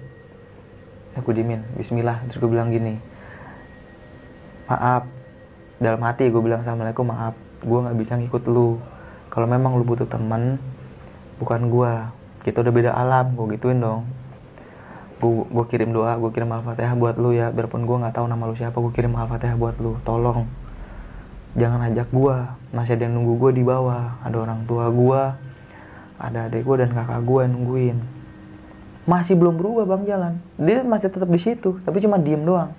Aku diemin, bismillah. Terus gue bilang gini, maaf. Dalam hati gue bilang assalamualaikum, maaf, gue nggak bisa ngikut lu. Kalau memang lu butuh teman, bukan gue. Kita udah beda alam, gue gituin dong. Gue kirim doa, gue kirim al-fatihah buat lu ya. Biarpun gue nggak tahu nama lu siapa, gue kirim al-fatihah buat lu. Tolong, jangan ajak gue. Masih ada yang nunggu gue di bawah. Ada orang tua gue, ada adik gue dan kakak gue yang nungguin. Masih belum berubah bang jalan. Dia masih tetap di situ, tapi cuma diem doang.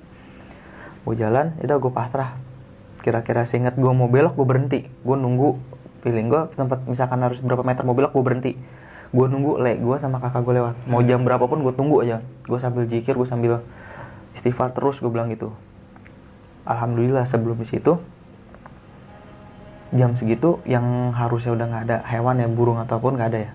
Gue jalan, udah gue pasrah. Kira-kira seingat gue mau belok, gue berhenti. Gue nunggu, feeling gue tempat misalkan harus berapa meter mau belok, gue berhenti. Gue nunggu gue sama kakak gue lewat. Mau jam berapapun gue tunggu aja. Gue sambil zikir, gue sambil istighfar terus, gue bilang gitu. Alhamdulillah sebelum di situ, jam segitu yang harusnya udah nggak ada hewan ya, burung ataupun nggak ada ya.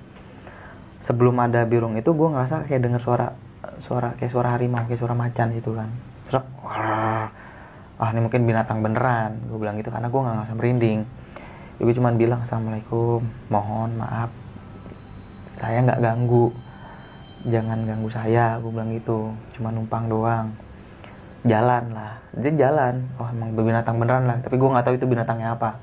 sebelum ada birung itu gue ngerasa kayak denger suara harimau, kayak suara macan gitu kan. Serap, wah, ini mungkin binatang beneran, gue bilang gitu karena gue nggak ngerasa merinding. Gue cuma bilang assalamualaikum, mohon maaf, saya nggak ganggu, jangan ganggu saya, gue bilang gitu, cuma numpang doang. Jalan lah, dia jalan, emang binatang beneran lah, tapi gue nggak tahu itu binatangnya apa.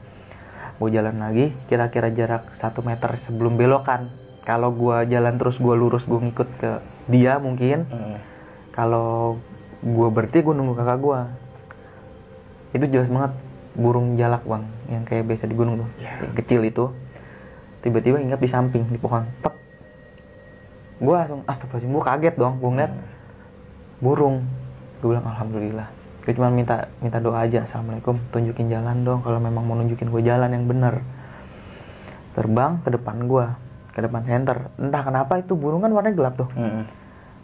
Gue jalan lagi, kira-kira jarak 1 meter sebelum belokan. Kalau gue jalan terus, gue lurus, gue ngikut ke dia mungkin. Kalau gue berhenti, gue nunggu kakak gue. Itu jelas banget burung jalak bang, yang kayak biasa di gunung tuh, yang kecil itu. Tiba-tiba hinggap di samping, di pohon. Tek. Gue langsung astagfirullahaladzim, gue kaget dong, gue ngeliat burung. Gue bilang alhamdulillah. Gue cuma minta doa aja, assalamualaikum, tunjukin jalan dong kalau memang mau nunjukin gue jalan yang bener. Terbang ke depan gue, ke depan center. Entah kenapa itu burung kan warnanya gelap tuh.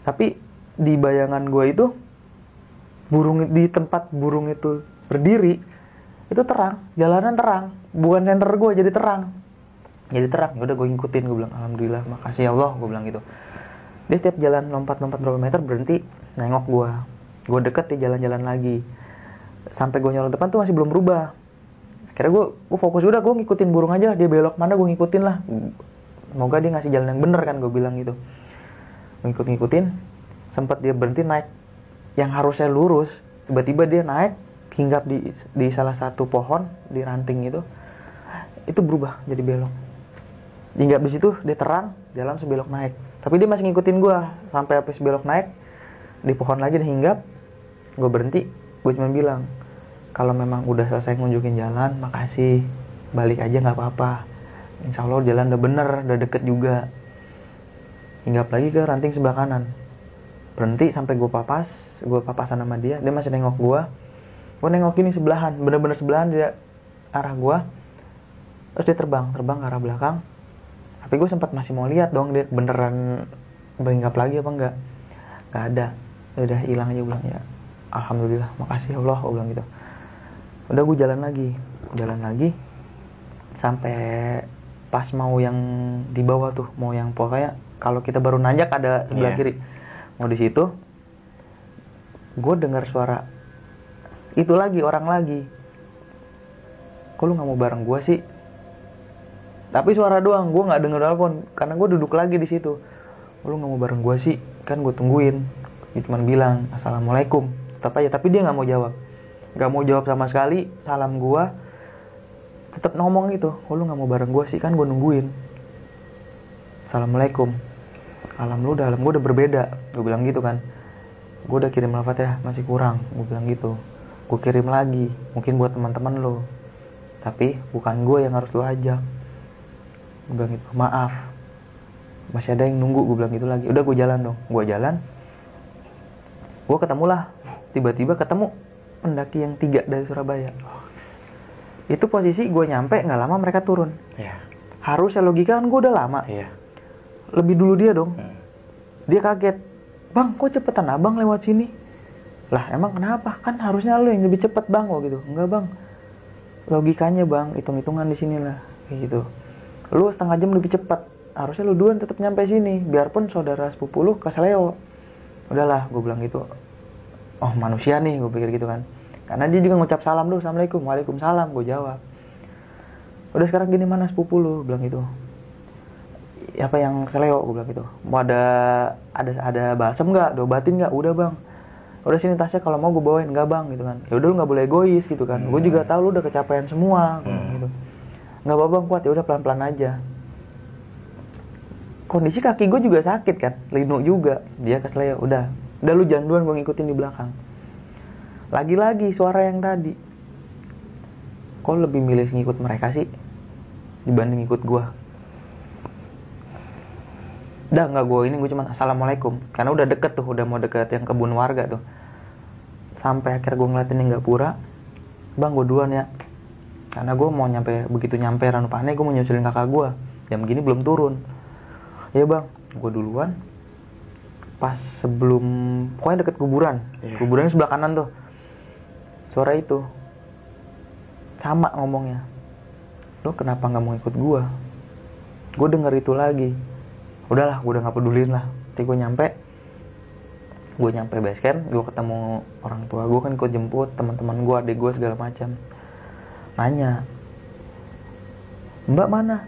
Tapi di bayangan gue itu burung, di tempat burung itu berdiri itu terang, jalanan terang, bukan center gue jadi terang. Ya udah gue ngikutin, gue bilang alhamdulillah, makasih ya Allah, gue bilang gitu. Dia tiap jalan lompat berapa meter berhenti nengok gue. Gue deket, dia jalan-jalan lagi. Sampai gue nyolong depan tuh masih belum berubah. Akhirnya gue fokus, udah gue ngikutin burung aja. Dia belok mana gue ngikutin lah. Semoga dia ngasih jalan yang bener kan, gue bilang gitu. Gue ngikutin. Sempat dia berhenti naik yang harusnya lurus. Tiba-tiba dia naik, hinggap di salah satu pohon, di ranting itu. Itu berubah jadi belok. Hinggap di situ, dia terang, jalan sebelok naik. Tapi dia masih ngikutin gue. Sampai habis belok naik, di pohon lagi dia hinggap. Gue berhenti, gue cuma bilang, kalau memang udah selesai ngunjukin jalan, makasih, balik aja nggak apa-apa. Insya Allah jalan udah bener, udah deket juga. Hinggap lagi ke ranting sebelah kanan. Berhenti sampai gue papasan sama dia masih nengok gue. Gue nengok ini sebelahan, bener-bener sebelahan dia arah gue. Terus dia terbang ke arah belakang. Tapi gue sempat masih mau lihat dong, dia beneran berhinggap lagi apa enggak. Nggak ada, udah hilang aja. Gue bilang ya alhamdulillah, makasih ya Allah, gue bilang gitu. Udah gue jalan lagi sampai pas mau yang di bawah tuh, mau yang pokoknya kalau kita baru nanjak ada sebelah kiri, mau di situ. Gue dengar suara itu lagi, orang lagi. Kok lu nggak mau bareng gue sih? Tapi suara doang, gue nggak denger telepon karena gue duduk lagi di situ. Lu nggak mau bareng gue sih? Kan gue tungguin. Dia cuma bilang assalamualaikum, tetap aja. Tapi dia nggak mau jawab sama sekali. Salam gue tetap ngomong gitu, lu nggak mau bareng gue sih? Kan gue nungguin. Assalamualaikum, alam gue udah berbeda, gue bilang gitu kan. Gue udah kirim al-fatihah, masih kurang, gue bilang gitu. Gue kirim lagi, mungkin buat teman-teman lo, tapi bukan gue yang harus lo ajak. Gue bilang gitu, maaf, masih ada yang nunggu, gue bilang gitu lagi. Udah gue jalan dong, gue ketemulah, tiba-tiba ketemu pendaki yang 3 dari Surabaya. Itu posisi gue nyampe nggak lama mereka turun. Harusnya logika kan gue udah lama, lebih dulu dia dong. Dia kaget, bang kok cepetan abang lewat sini? Lah emang kenapa? Kan harusnya lu yang lebih cepet bang, gue gitu. Enggak bang, logikanya bang, hitung-hitungan di sini lah, kayak gitu. Lu setengah jam lebih cepat, harusnya lu duluan tetap nyampe sini, biarpun saudara sepupu lu keseleo. Udahlah, gue bilang gitu. Oh manusia nih, gue pikir gitu kan. Karena dia juga ngucap salam dulu, assalamualaikum, waalaikumsalam, gue jawab. Udah sekarang gini, mana sepupu lu, bilang gitu. Apa yang keseleo, gue bilang gitu. Mau ada balsem nggak, diobatin nggak? Udah bang. Udah sini tasnya, kalau mau gue bawain. Nggak bang, gitu kan. Ya udah lu nggak boleh egois gitu kan. Gue juga tahu lu udah kecapean semua, gitu. Nggak apa-apa bang, kuat, ya udah pelan-pelan aja. Kondisi kaki gue juga sakit kan, linu juga. Dia keseleo, udah lu jangan duluan, gue ngikutin di belakang. Lagi-lagi suara yang tadi. Kok lebih milih ngikut mereka sih dibanding ngikut gue? Udah nggak, gue cuma assalamualaikum, karena udah deket tuh, udah mau deket yang kebun warga tuh. Sampai akhir gue ngeliatin yang Gapura, bang gue duluan ya, karena gue mau begitu nyampe Ranupane, gue mau nyusulin kakak gue, jam gini belum turun. Ya bang, gue duluan. Pas sebelum, pokoknya deket kuburan, kuburannya sebelah kanan tuh. Suara itu sama ngomongnya, lo kenapa nggak mau ikut gue? Gue denger itu lagi. udahlah, gue udah nggak pedulin lah. Nanti gue nyampe base camp, gue ketemu orang tua gue kan, ikut jemput teman-teman gue, adik gue segala macam. Nanya, Mbak mana?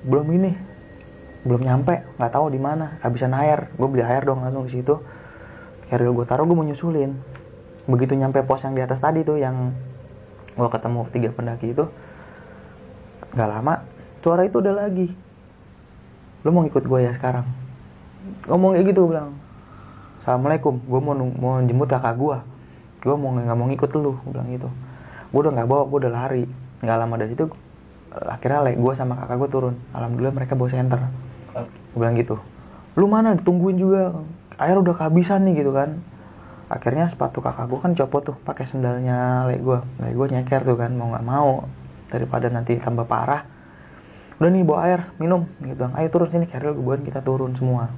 Belum nyampe, nggak tahu di mana, habisan air. Gue beli air dong langsung ke situ. Carrier gue taruh, gue mau nyusulin. Begitu nyampe pos yang di atas tadi tuh, yang gue ketemu 3 pendaki itu, nggak lama suara itu udah lagi, lo mau ikut gue ya sekarang? Ngomong kayak gitu, bilang Assalamualaikum, gue mau jemput kakak gue nggak mau ngikut lu, bilang gitu. Gue udah nggak bawa, gue udah lari. Nggak lama dari situ akhirnya gue sama kakak gue turun. Alhamdulillah mereka bawa senter. Gue bilang gitu, lu mana, ditungguin juga, air udah kehabisan nih gitu kan. Akhirnya sepatu kakak gue kan copot tuh, pakai sendalnya lek gue nyeker tuh kan, mau nggak mau daripada nanti tambah parah. Udah nih bawa air, minum gitu. Ayo turun sini, carrier gue buat, kita turun semua.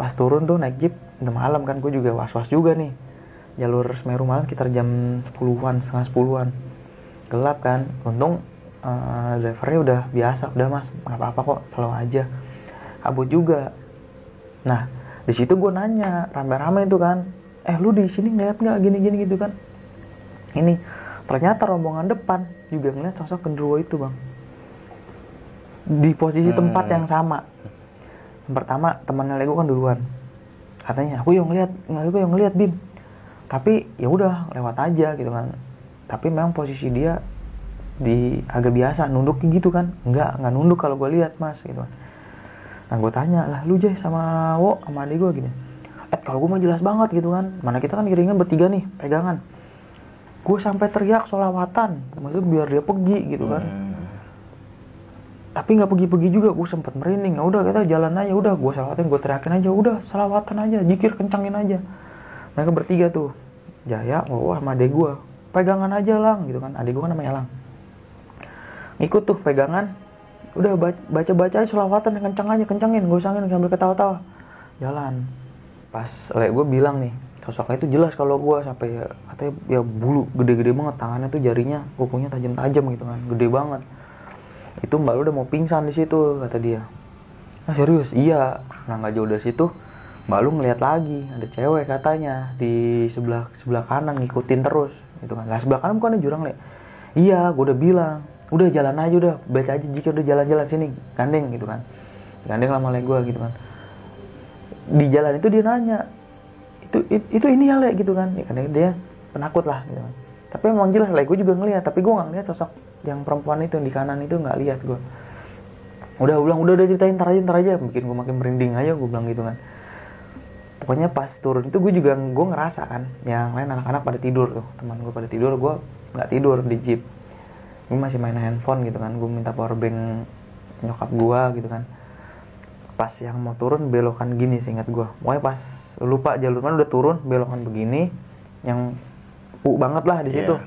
Pas turun tuh naik jeep, udah malam kan, gue juga was-was juga nih. Jalur Semeru malam sekitar jam 10-an, setengah 10-an. Gelap kan, untung drivernya udah biasa, udah mas, nggak apa-apa kok, selalu aja. Kabut juga. Nah, di situ gue nanya, rame-rame itu kan, lu di sini ngeliat nggak gini-gini gitu kan? Ini ternyata rombongan depan juga ngeliat sosok genderuwo itu bang, di posisi tempat yang sama. Yang pertama temannya Lego kan duluan, katanya aku yang ngeliat Bim, tapi ya udah lewat aja gitu kan. Tapi memang posisi dia di agak biasa nunduk gitu kan, nggak nunduk kalau gue lihat mas gitu kan. Nah gue tanya lah, lu Jay sama sama adik gue gini, kalau gue mah jelas banget gitu kan, mana kita kan iringan bertiga nih pegangan. Gue sampai teriak sholawatan, maksudnya biar dia pergi gitu kan. Tapi nggak pergi juga, gue sempet merinding. Ya udah kita jalan aja, udah gue salawatin, gue teriakin aja, udah salawatan aja, zikir kencangin aja. Mereka bertiga tuh, Jaya, sama adik gue, pegangan aja lang gitu kan. Adik gue kan namanya Lang. Ikut tuh pegangan, udah baca aja salawatan, kencangin, gue usangin sambil ketawa-tawa. Jalan. Pas lek gue bilang nih, sosoknya itu jelas kalau gue sampai katanya ya bulu gede-gede banget, tangannya tuh jarinya kukunya tajam-tajam gitu kan, gede banget. Itu mbak lu udah mau pingsan di situ kata dia. Nah serius? Iya. Nah nggak jauh dari situ mbak lu ngeliat lagi ada cewek katanya di sebelah kanan ngikutin terus gitu kan. Nah sebelah kanan bukan ada jurang le? Iya, gue udah bilang, udah jalan aja, udah baca aja, jika udah jalan-jalan sini gandeng gitu kan, gandeng lama le gue gitu kan. Di jalan itu dia nanya, itu ini ya le gitu kan, ya, karena dia penakut lah gitu kan. Tapi memang jelas le, gue juga ngeliat, tapi gue nggak ngeliat sosok yang perempuan itu yang di kanan itu, nggak lihat gue. Udah ceritain ntar aja, bikin gue makin merinding aja, gue bilang gitu kan. Pokoknya pas turun itu gue ngerasa kan, yang lain anak-anak pada tidur tuh, teman gue pada tidur, gue nggak tidur di jeep. Gue masih main handphone gitu kan, gue minta powerbank nyokap gue gitu kan. Pas yang mau turun belokan gini seingat gue, pokoknya pas lupa jalur mana udah turun belokan begini, yang banget lah di situ.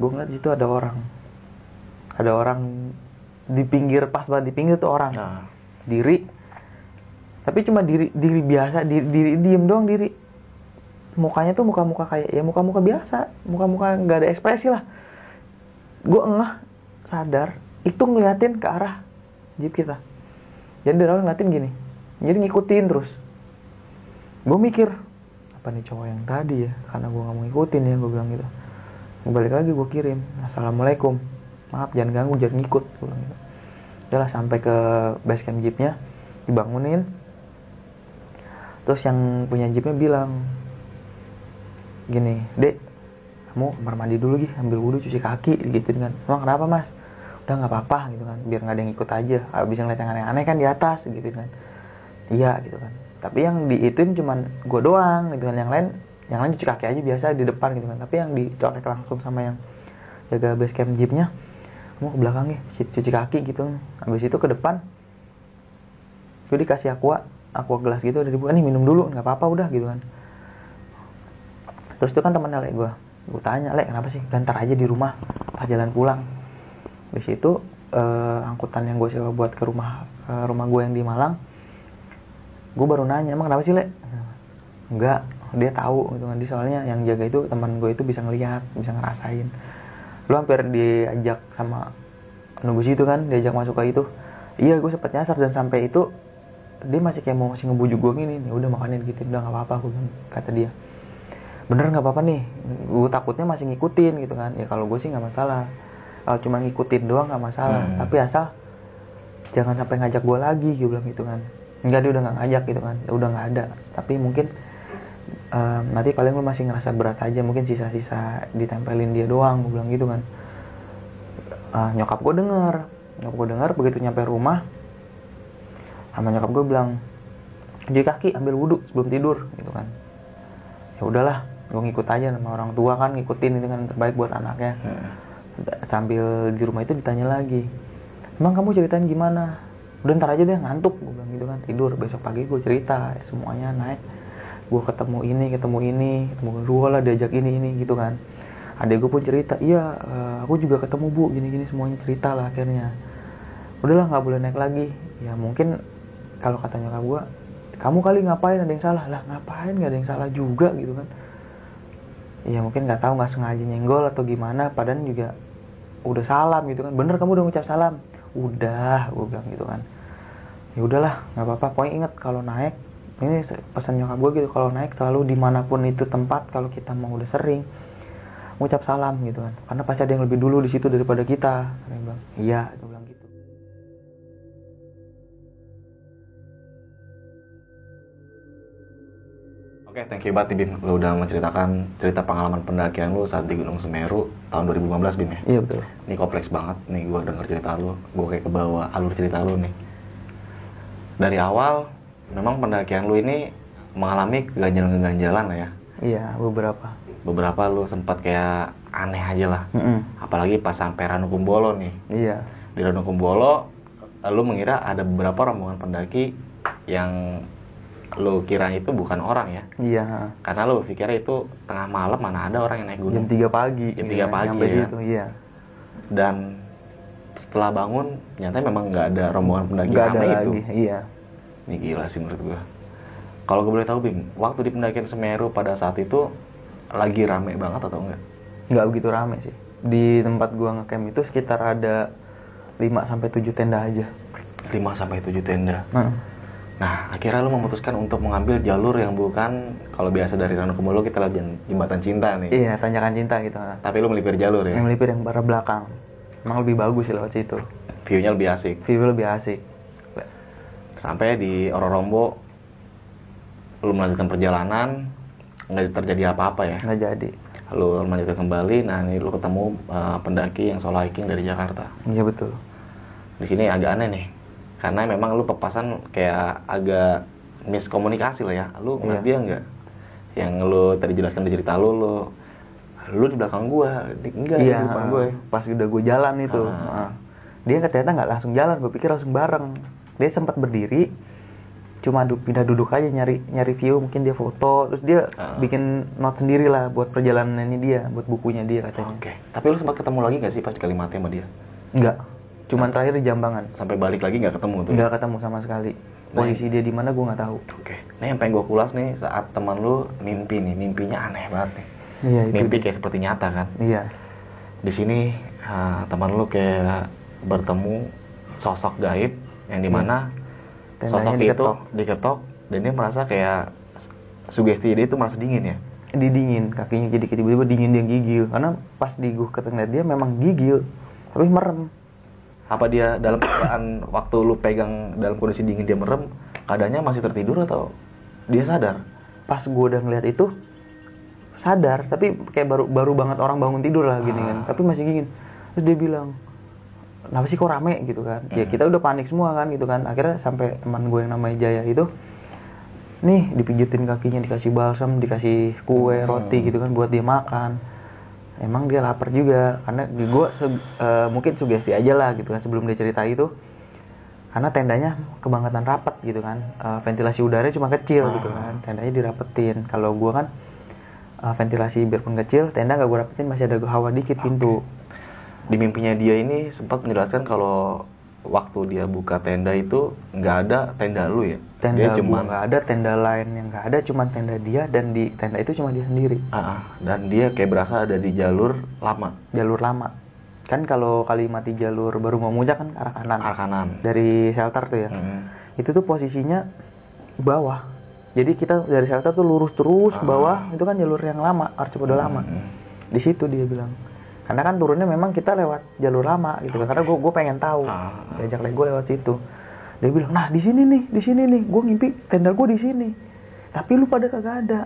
Gue ngeliat di situ ada orang di pinggir, pas banget di pinggir tuh orang diri, tapi cuma diri biasa, diri diem doang, diri. Mukanya tuh muka kayak ya muka biasa, muka nggak ada ekspresi lah. Gue sadar itu ngeliatin ke arah jeep kita. Jadi dia ngeliatin gini, jadi ngikutin terus. Gue mikir, apa nih cowok yang tadi ya, karena gue nggak mau ngikutin ya, gue bilang gitu. Gue balik lagi, gue kirim Assalamualaikum, maaf jangan ganggu, jangan ngikut, gue bilang gitu. Udah sampai ke base camp jeepnya, dibangunin. Terus yang punya jeepnya bilang gini, Dek, kamu kamar mandi dulu gih, ambil wudhu, cuci kaki gitu kan. Emang kenapa mas? Udah nggak apa-apa gitu kan, biar nggak ada yang ikut aja, abis ngeliat yang aneh-aneh kan di atas gitu kan. Iya gitu kan, tapi yang diituin cuman gue doang gitu kan, yang lain cuci kaki aja biasa di depan gitu kan. Tapi yang dicolek langsung sama yang jaga base camp jeepnya, kamu ke belakang nih cuci kaki gitu. Abis itu ke depan gue dikasih aqua gelas gitu, udah dibuka nih, minum dulu, nggak apa-apa udah gitu kan. Terus itu kan temannya Lek, gue tanya, Lek kenapa sih, gantar aja di rumah pas jalan pulang. Habis itu angkutan yang gue sewa buat ke rumah gue yang di Malang, gue baru nanya, emang kenapa sih Lek? Enggak, dia tahu gitu kan, soalnya yang jaga itu teman gue itu bisa ngelihat, bisa ngerasain. Lu hampir diajak sama nunggu situ kan, diajak masuk ke itu. Iya, gue sempet nyasar, dan sampai itu dia masih kayak mau masih ngebujuk gue gini nih, udah makanin gitu, udah nggak apa-apa gue bilang, kata dia. Bener nggak apa-apa nih, gue takutnya masih ngikutin gitu kan. Ya kalau gue sih nggak masalah, kalau cuma ngikutin doang nggak masalah, tapi asal jangan sampai ngajak gue lagi, gue bilang gitu kan. Enggak, dia udah nggak ngajak gitu kan, udah nggak ada. Tapi mungkin nanti paling lu masih ngerasa berat aja, mungkin sisa-sisa ditempelin dia doang, gue bilang gitu kan. Nyokap gue denger begitu nyampe rumah, sama nyokap gue bilang, cuci kaki, ambil wudhu sebelum tidur gitu kan. Ya udahlah, gue ngikut aja sama orang tua kan, ngikutin itu kan terbaik buat anaknya. Sambil di rumah itu ditanya lagi, emang kamu ceritain gimana? Udah ntar aja deh, ngantuk, gue bilang gitu kan. Tidur, besok pagi gue cerita semuanya, naik gue ketemu gue lah, diajak ini gitu kan. Adek gue pun cerita, iya aku juga ketemu bu, gini semuanya cerita lah akhirnya. Udahlah, nggak boleh naik lagi. Ya mungkin kalau kata nyokap gue, kamu kali ngapain, ada yang salah lah, ngapain, nggak ada yang salah juga gitu kan. Ya mungkin nggak tahu, nggak sengaja nyenggol atau gimana, padahal juga udah salam gitu kan. Bener kamu udah ngucap salam? Udah, gue bilang gitu kan. Ya udahlah, nggak apa-apa, pokoknya ingat kalau naik, ini pesan nyokap gue gitu, kalau naik selalu dimanapun itu tempat, kalau kita mau udah sering ngucap salam gitu kan, karena pasti ada yang lebih dulu di situ daripada kita. Dia bilang iya, gue bilang gitu. Oke, thank you banget nih Bim, lu udah menceritakan cerita pengalaman pendakian lu saat di Gunung Semeru tahun 2015 Bim ya. Iya betul. Ini kompleks banget nih, gue denger cerita lu, gue kayak kebawa alur cerita lu nih. Dari awal, memang pendakian lu ini mengalami keganjalan-keganjalan lah ya. Iya, beberapa Lu sempat kayak aneh aja lah. Apalagi pas sampai Ranukumbolo nih. Iya. Di Ranukumbolo, lu mengira ada beberapa rombongan pendaki yang lu kira itu bukan orang ya. Iya. Karena lu pikir itu tengah malam, mana ada orang yang naik gunung. Jam 3 pagi. Jam 3 pagi nyampe ya. Situ, iya. Dan setelah bangun, ternyata memang nggak ada rombongan pendaki Nggak ada ramai itu. lagi, iya. Ini gila sih menurut gua. Kalau gue boleh tahu Bim, waktu di pendakian Semeru pada saat itu lagi rame banget atau enggak? Nggak begitu rame sih. Di tempat gua ngecamp itu sekitar ada 5-7 tenda aja. 5-7 tenda. Nah, akhirnya lu memutuskan untuk mengambil jalur yang bukan, kalau biasa dari Ranukumbolo kita lewat jembatan cinta nih. Iya, tanjakan cinta gitu. Tapi lu melipir jalur ya? Yang melipir yang arah belakang. Emang lebih bagus sih lewat situ. View-nya lebih asik. View lebih asik. Sampai di Ororombo, lu melanjutkan perjalanan, nggak terjadi apa-apa ya? Nggak jadi. Lu melanjutkan kembali, nah ini lu ketemu pendaki yang solo hiking dari Jakarta. Iya betul. Di sini agak aneh nih, karena memang lu pepasan kayak agak miskomunikasi lah ya. Lu ngeliat dia nggak? Yang lu tadi jelaskan di cerita lu di belakang gua, enggak iya, di depan gue. Pas udah gue jalan itu, dia ternyata nggak langsung jalan, gue pikir langsung bareng. Dia sempat berdiri, cuma pindah duduk aja nyari view, mungkin dia foto, terus dia bikin note sendiri lah buat perjalanan ini dia, buat bukunya dia katanya. Oke. Tapi lu sempat ketemu lagi nggak sih pas di Kalimantan sama dia? Enggak, cuman terakhir di Jambangan. Sampai balik lagi nggak ketemu tuh? Nggak ketemu sama sekali. Posisi dia di mana gue nggak tahu. Oke. Nah yang pengen gue kulas nih, saat teman lu mimpi nih, mimpinya aneh banget nih. Iya, itu mimpi kayak seperti nyata kan? Iya. Di sini teman lu kayak bertemu sosok gaib yang dimana sosok itu diketok dan dia merasa kayak sugesti dia itu merasa dingin ya? Dingin, kakinya jadi tiba-tiba dingin, dia gigil. Karena pas di gue ketengah dia memang gigil, tapi merem. Apa dia dalam keadaan waktu lu pegang dalam kondisi dingin dia merem, keadaannya masih tertidur atau dia sadar? Pas gue udah ngeliat itu sadar, tapi kayak baru banget orang bangun tidur lah gini kan, tapi masih dingin. Terus dia bilang, kenapa sih kok rame gitu kan? Ya kita udah panik semua kan gitu kan. Akhirnya sampai teman gue yang namanya Jaya itu, nih dipijitin kakinya, dikasih balsam, dikasih kue, roti gitu kan buat dia makan. Emang dia lapar juga, karena gue mungkin sugesti aja lah gitu kan sebelum dia cerita itu. Karena tendanya kebangetan rapat gitu kan, ventilasi udaranya cuma kecil gitu kan, tendanya dirapetin. Kalau gue kan ventilasi biarpun kecil, tenda gak gue rapetin, masih ada hawa dikit pintu. Di mimpinya dia ini sempat menjelaskan kalau waktu dia buka tenda itu nggak ada tenda lu ya? Tenda cuma nggak ada, tenda lain yang nggak ada, cuma tenda dia, dan di tenda itu cuma dia sendiri. Dan dia kayak berasa ada di jalur lama. Jalur lama. Kan kalau kali mati jalur baru mau muncak kan arah kanan. Arah kanan. Dari shelter tuh ya. Itu tuh posisinya bawah. Jadi kita dari Selta tuh lurus terus ke bawah, itu kan jalur yang lama, Arcipodo lama. Di situ dia bilang. Karena kan turunnya memang kita lewat jalur lama gitu. Karena gue pengen tahu. Diajak lagi gue lewat situ. Dia bilang, "Nah, di sini nih. Gue ngimpi tenda gue di sini. Tapi lu pada kagak ada."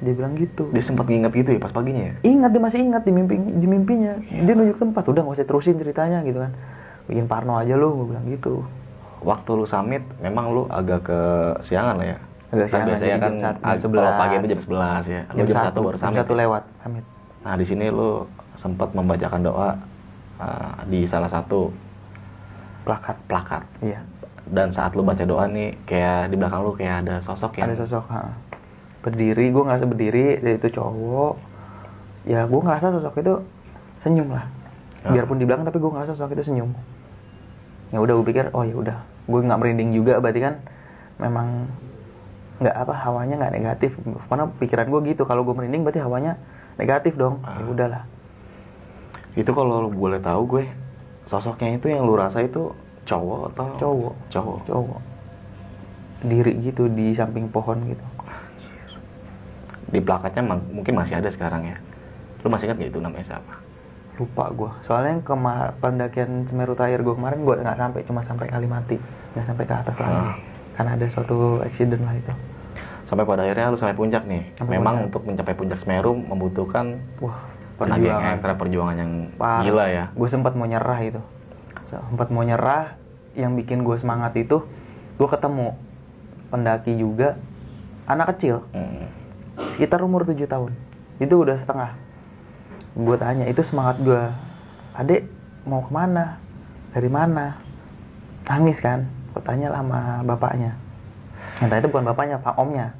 Dia bilang gitu. Dia sempat nginget gitu ya pas paginya ya? Ingat, dia masih ingat di mimpinya. Dia nunjuk tempat, udah nggak usah terusin ceritanya gitu kan. Bikin parno aja lu, gue bilang gitu. Waktu lu summit, memang lu agak ke siangan lah ya? Agak siangan, biasanya kan kalau pagi itu jam 11 ya. Lu jam 1 baru summit. Jam 1 lewat summit. Nah, di sini lu sempat membacakan doa di salah satu plakat. Iya. Dan saat lu baca doa nih, kayak di belakang lu kayak ada sosok yang... Ada sosok, berdiri, gue ngerasa berdiri, dia itu cowok. Ya gue ngerasa sosok itu senyum lah. Biarpun di belakang tapi gue ngerasa sosok itu senyum. Ya udah gue pikir, oh ya udah, gue nggak merinding juga, berarti kan memang nggak hawanya nggak negatif. Karena pikiran gue gitu, kalau gue merinding berarti hawanya negatif dong. Ya udahlah. Itu kalau boleh tahu gue, sosoknya itu yang lu rasa itu cowok atau cowok diri gitu di samping pohon gitu. Di plakatnya mungkin masih ada sekarang ya. Lu masih ingat gak itu namanya siapa? Lupa gue. Soalnya pendakian Semeru terakhir gue kemarin gue nggak sampai, cuma sampai Kalimati, nggak sampai ke atas lagi. Karena ada suatu accident lah itu. Sampai pada akhirnya lu sampai puncak nih. Memang untuk mencapai puncak Semeru membutuhkan perjuangan yang gila ya. Gue sempat mau nyerah itu. Yang bikin gue semangat itu, gue ketemu pendaki juga, anak kecil. Sekitar umur 7 tahun. Itu udah setengah. Gue tanya, itu semangat gue. "Adek, mau kemana? Dari mana?" Nangis kan. Gue tanya lah sama bapaknya. Entah itu bukan bapaknya, Pak Omnya.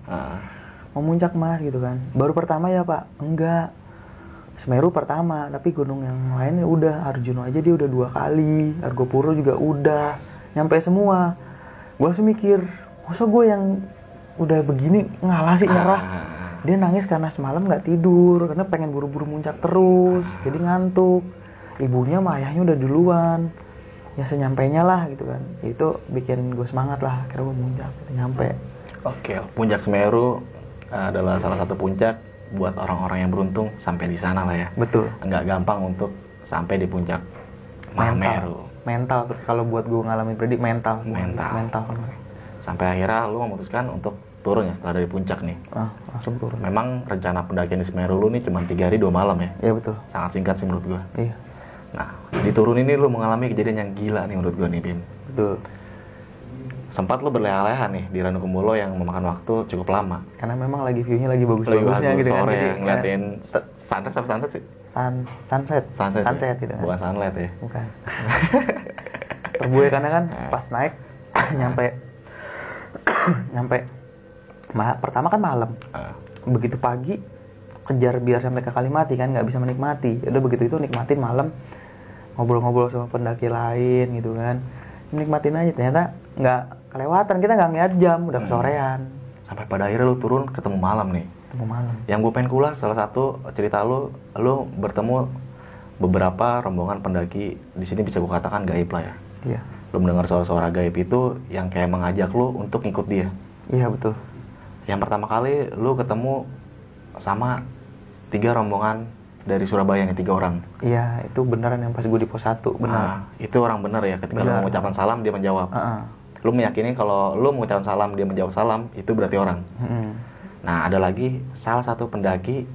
"Mau muncak Mas," gitu kan. "Baru pertama ya Pak?" "Enggak. Semeru pertama, tapi gunung yang lainnya udah. Arjuna aja dia udah 2 kali. Argopuro juga udah. Nyampe semua." Gue langsung mikir, masa gue yang udah begini ngalah sih, nyerah. Dia nangis karena semalam nggak tidur, karena pengen buru-buru muncak terus, jadi ngantuk. Ibunya sama ayahnya udah duluan. Ya senyampainya lah gitu kan. Itu bikin gue semangat lah, akhirnya gue muncak, nyampe. Oke, puncak Semeru adalah salah satu puncak buat orang-orang yang beruntung sampai di sana lah ya. Betul. Enggak gampang untuk sampai di puncak Semeru. Mental, kalau buat gue ngalamin predik mental. Sampai akhirnya lu memutuskan untuk turun ya setelah dari puncak nih. Langsung turun. Memang rencana pendakian di Semeru lu nih cuma 3 hari 2 malam ya? Iya betul. Sangat singkat sih menurut gua. Iya. Nah, di turun ini lu mengalami kejadian yang gila nih menurut gua nih, Bim. Betul. Sempat lu berleha-leha nih di Ranu Kumulo yang memakan waktu cukup lama. Karena memang lagi view-nya lagi bagus-bagusnya gitu kan. Sore Jadi ngeliatin sunrise apa sunset sih? Sunset gitu kan. Bukan sunlight ya? Bukan. Terbuai karena kan pas naik nyampe pertama kan malam. Begitu pagi kejar biar sampai ke Kalimati kan, nggak bisa menikmati. Udah begitu itu nikmatin malam, ngobrol-ngobrol sama pendaki lain gitu kan, nikmatin aja. Ternyata nggak kelewatan, kita nggak ngeliat jam, udah kesorean. Sampai pada akhirnya lu turun ketemu malam nih. Yang gue pengen kulas salah satu cerita lu bertemu beberapa rombongan pendaki di sini, bisa gue katakan gaib lah ya. Iya. Lu mendengar suara-suara gaib itu yang kayak mengajak lu untuk ngikut dia. Iya betul. Yang pertama kali lu ketemu sama 3 rombongan dari Surabaya nih, 3 orang. Iya, itu beneran yang pas gue di pos 1, benar. Itu orang bener ya, ketika lu mengucapkan salam dia menjawab. Lu meyakini kalau lu mengucapkan salam dia menjawab salam, itu berarti orang. Nah, ada lagi salah satu pendaki,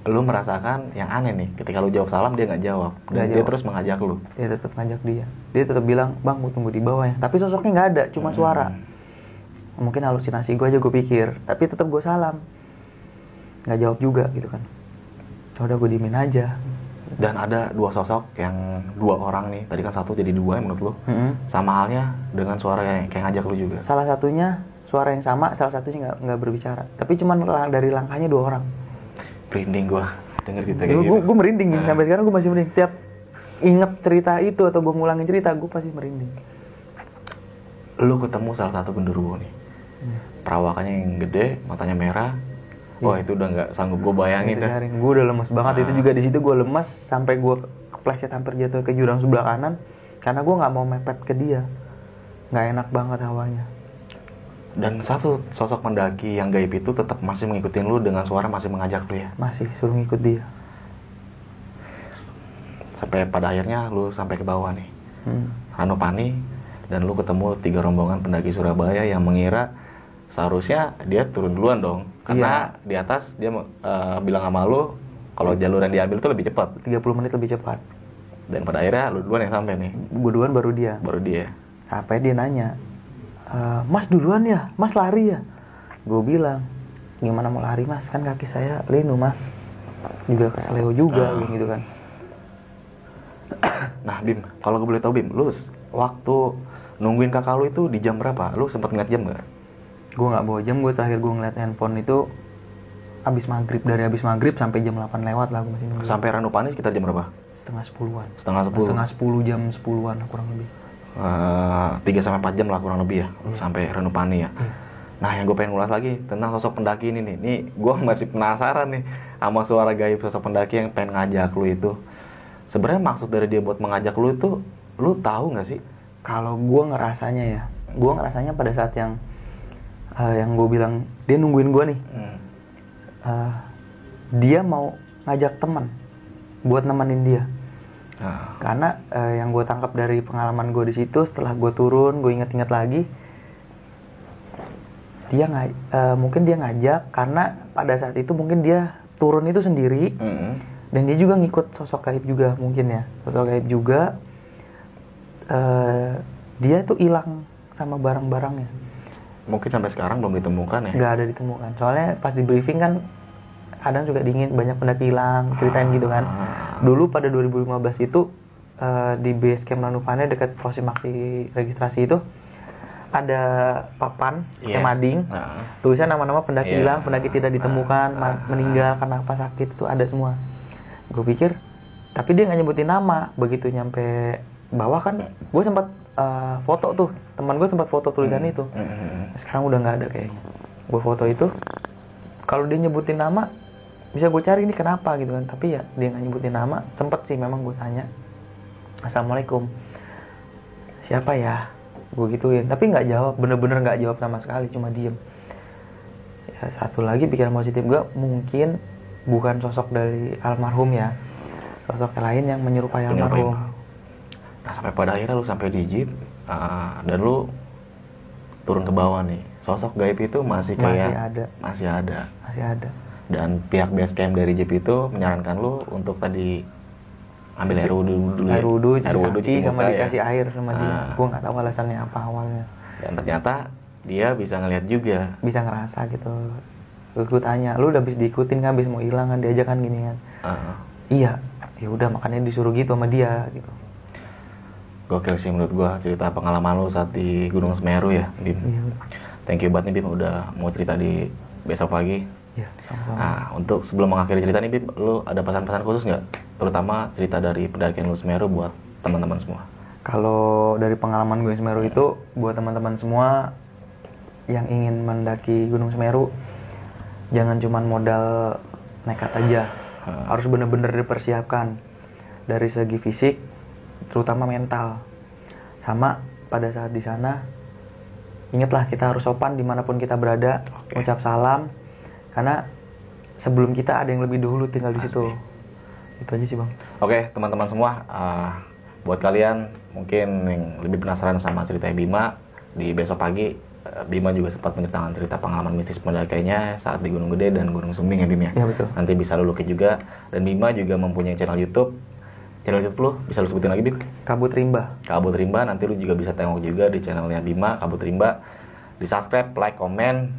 lu merasakan yang aneh nih, ketika lu jawab salam dia nggak jawab, dan dia terus mengajak lu. Dia tetap ngajak dia tetap bilang, "Bang, mau tunggu di bawah ya." Tapi sosoknya nggak ada, cuma suara. Mungkin halusinasi gue aja, gue pikir, tapi tetap gue salam, nggak jawab juga gitu kan. Udah gue diemin aja. Dan ada 2 sosok, yang 2 orang nih, tadi kan 1 jadi 2 menurut lu. Sama halnya dengan suara yang kayak ngajak lu juga. Salah satunya suara yang sama, salah satunya nggak berbicara, tapi cuman dari langkahnya 2 orang. Merinding gue denger cerita kayak gitu. Gue merinding nih, sampai sekarang gue masih merinding. Tiap inget cerita itu atau gue ngulangin cerita, gue pasti merinding. Lu ketemu salah satu genderuwo nih, perawakannya yang gede, matanya merah. Wah, itu udah nggak sanggup gue bayangin dah. Gue udah lemes banget. Itu juga di situ gue lemes sampai gue kepleset hampir jatuh ke jurang sebelah kanan karena gue nggak mau mepet ke dia. nggak enak banget hawanya. Dan satu sosok pendaki yang gaib itu tetap masih mengikutin lu dengan suara masih mengajak lu ya? Masih suruh ngikut dia. Sampai pada akhirnya lu sampai ke bawah nih, Ranupani, dan lu ketemu 3 rombongan pendaki Surabaya yang mengira seharusnya dia turun duluan dong, karena di atas dia bilang sama lu kalau jalur yang diambil tuh lebih cepat, 30 menit lebih cepat. dan pada akhirnya lu duluan yang sampai nih. Gue duluan baru dia. Apa dia nanya, Mas duluan ya, Mas lari ya? Gue bilang, gimana mau lari Mas, kan kaki saya linu Mas, juga keseleo juga gitu kan. Nah Bim, kalau gue boleh tahu Bim, lu waktu nungguin kakak lu itu di jam berapa? Lu sempat ngeliat jam nggak? Gue nggak bawa jam, gue terakhir gue ngeliat handphone itu abis maghrib, dari abis maghrib sampai jam 8 lewat lah gue masih nunggu. Sampai Ranupani sekitar jam berapa? Setengah 10-an. Setengah 10 jam 10-an kurang lebih. 3-4 jam lah kurang lebih ya, sampai Ranupani ya. Nah yang gue pengen ulas lagi tentang sosok pendaki ini nih. Nih gue masih penasaran nih sama suara gaib sosok pendaki yang pengen ngajak lu itu. Sebenarnya maksud dari dia buat mengajak lu itu, lu tahu nggak sih? Kalau gue ngerasanya pada saat yang gue bilang dia nungguin gue nih, dia mau ngajak teman buat nemenin dia. Karena yang gue tangkap dari pengalaman gue di situ, setelah gue turun, gue inget-inget lagi, dia mungkin dia ngajak karena pada saat itu mungkin dia turun itu sendiri. Dan dia juga ngikut sosok gaib juga mungkin ya. Sosok gaib juga. Dia tuh hilang sama barang-barangnya. Mungkin sampai sekarang belum ditemukan ya? Nggak ada ditemukan. Soalnya pas di briefing kan kadang juga dingin, banyak pendaki hilang, ceritain gitu kan. Dulu pada 2015 itu di base camp Ranupani dekat pos aksi registrasi itu ada papan kayak mading. Tulisan nama-nama pendaki hilang, pendaki tidak ditemukan, meninggal karena apa sakit, itu ada semua. Gue pikir, tapi dia nggak nyebutin nama. Begitu nyampe bawah kan, gue sempat foto tuh, teman gue sempat foto tulisan itu. Sekarang udah nggak ada kayaknya. Gue foto itu, kalau dia nyebutin nama, bisa gue cari ini kenapa gitu kan. Tapi ya dia nggak nyebutin nama. Sempet sih memang gue tanya, Assalamualaikum, siapa ya? Gue gituin, tapi nggak jawab, bener-bener nggak jawab sama sekali, cuma diem. Ya, satu lagi pikiran positif gue, mungkin bukan sosok dari almarhum ya, sosok lain yang menyerupai almarhum. Nah sampai pada akhirnya lu sampai di jeep, dan lu turun ke bawah nih, sosok gaib itu masih ada. Dan pihak base camp dari jeep itu menyarankan lu untuk tadi ambil air wudhu cuci sama muka, dikasih air sama dia. Gue nggak tahu alasannya apa awalnya. Dan ternyata dia bisa ngeliat juga, bisa ngerasa gitu. Gue tanya, lu udah habis diikutin kan, habis mau hilang kan, diajak kan gini kan. Iya, ya udah makanya disuruh gitu sama dia gitu. Gokil sih menurut gua cerita pengalaman lu saat di Gunung Semeru ya, Bim. Iya. Thank you banget nih Bim udah mau cerita di besok pagi. Iya, sama-sama. Nah, untuk sebelum mengakhiri cerita nih Bim, lu ada pesan-pesan khusus nggak? Terutama cerita dari pendakian lu Semeru buat teman-teman semua. Kalau dari pengalaman gue Semeru itu, buat teman-teman semua yang ingin mendaki Gunung Semeru, jangan cuma modal nekat aja, harus bener-bener dipersiapkan dari segi fisik, terutama mental. Sama pada saat di sana, ingatlah kita harus sopan dimanapun kita berada, ucap salam, karena sebelum kita ada yang lebih dahulu tinggal di situ. Itu aja sih Bang. Oke, teman-teman semua, buat kalian mungkin yang lebih penasaran sama cerita Bima, di besok pagi Bima juga sempat menceritakan cerita pengalaman mistis pendakiannya saat di Gunung Gede dan Gunung Sumbing ya Bim ya. Iya betul. Nanti bisa lu lukis juga. Dan Bima juga mempunyai channel YouTube. Channel YouTube lu bisa lu sebutin lagi Bim? Kabut Rimba. Kabut Rimba. Nanti lu juga bisa tengok juga di channelnya Bima Kabut Rimba. Di subscribe, like, komen,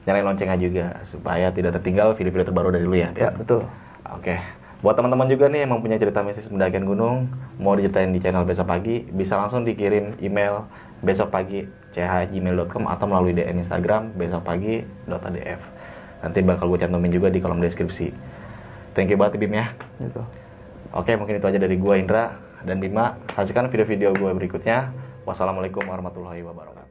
nyalain loncengnya juga supaya tidak tertinggal video-video terbaru dari lu ya. Ya betul. Oke. Buat teman-teman juga nih yang mempunyai cerita mistis pendakian gunung, mau diceritain di channel besok pagi, bisa langsung dikirim email besokpagi@gmail.com atau melalui DM Instagram besokpagi.adf. Nanti bakal gue cantumin juga di kolom deskripsi. Thank you banget Bim ya. Gitu. Oke, mungkin itu aja dari gue Indra dan Bima. Saksikan video-video gue berikutnya. Wassalamualaikum warahmatullahi wabarakatuh.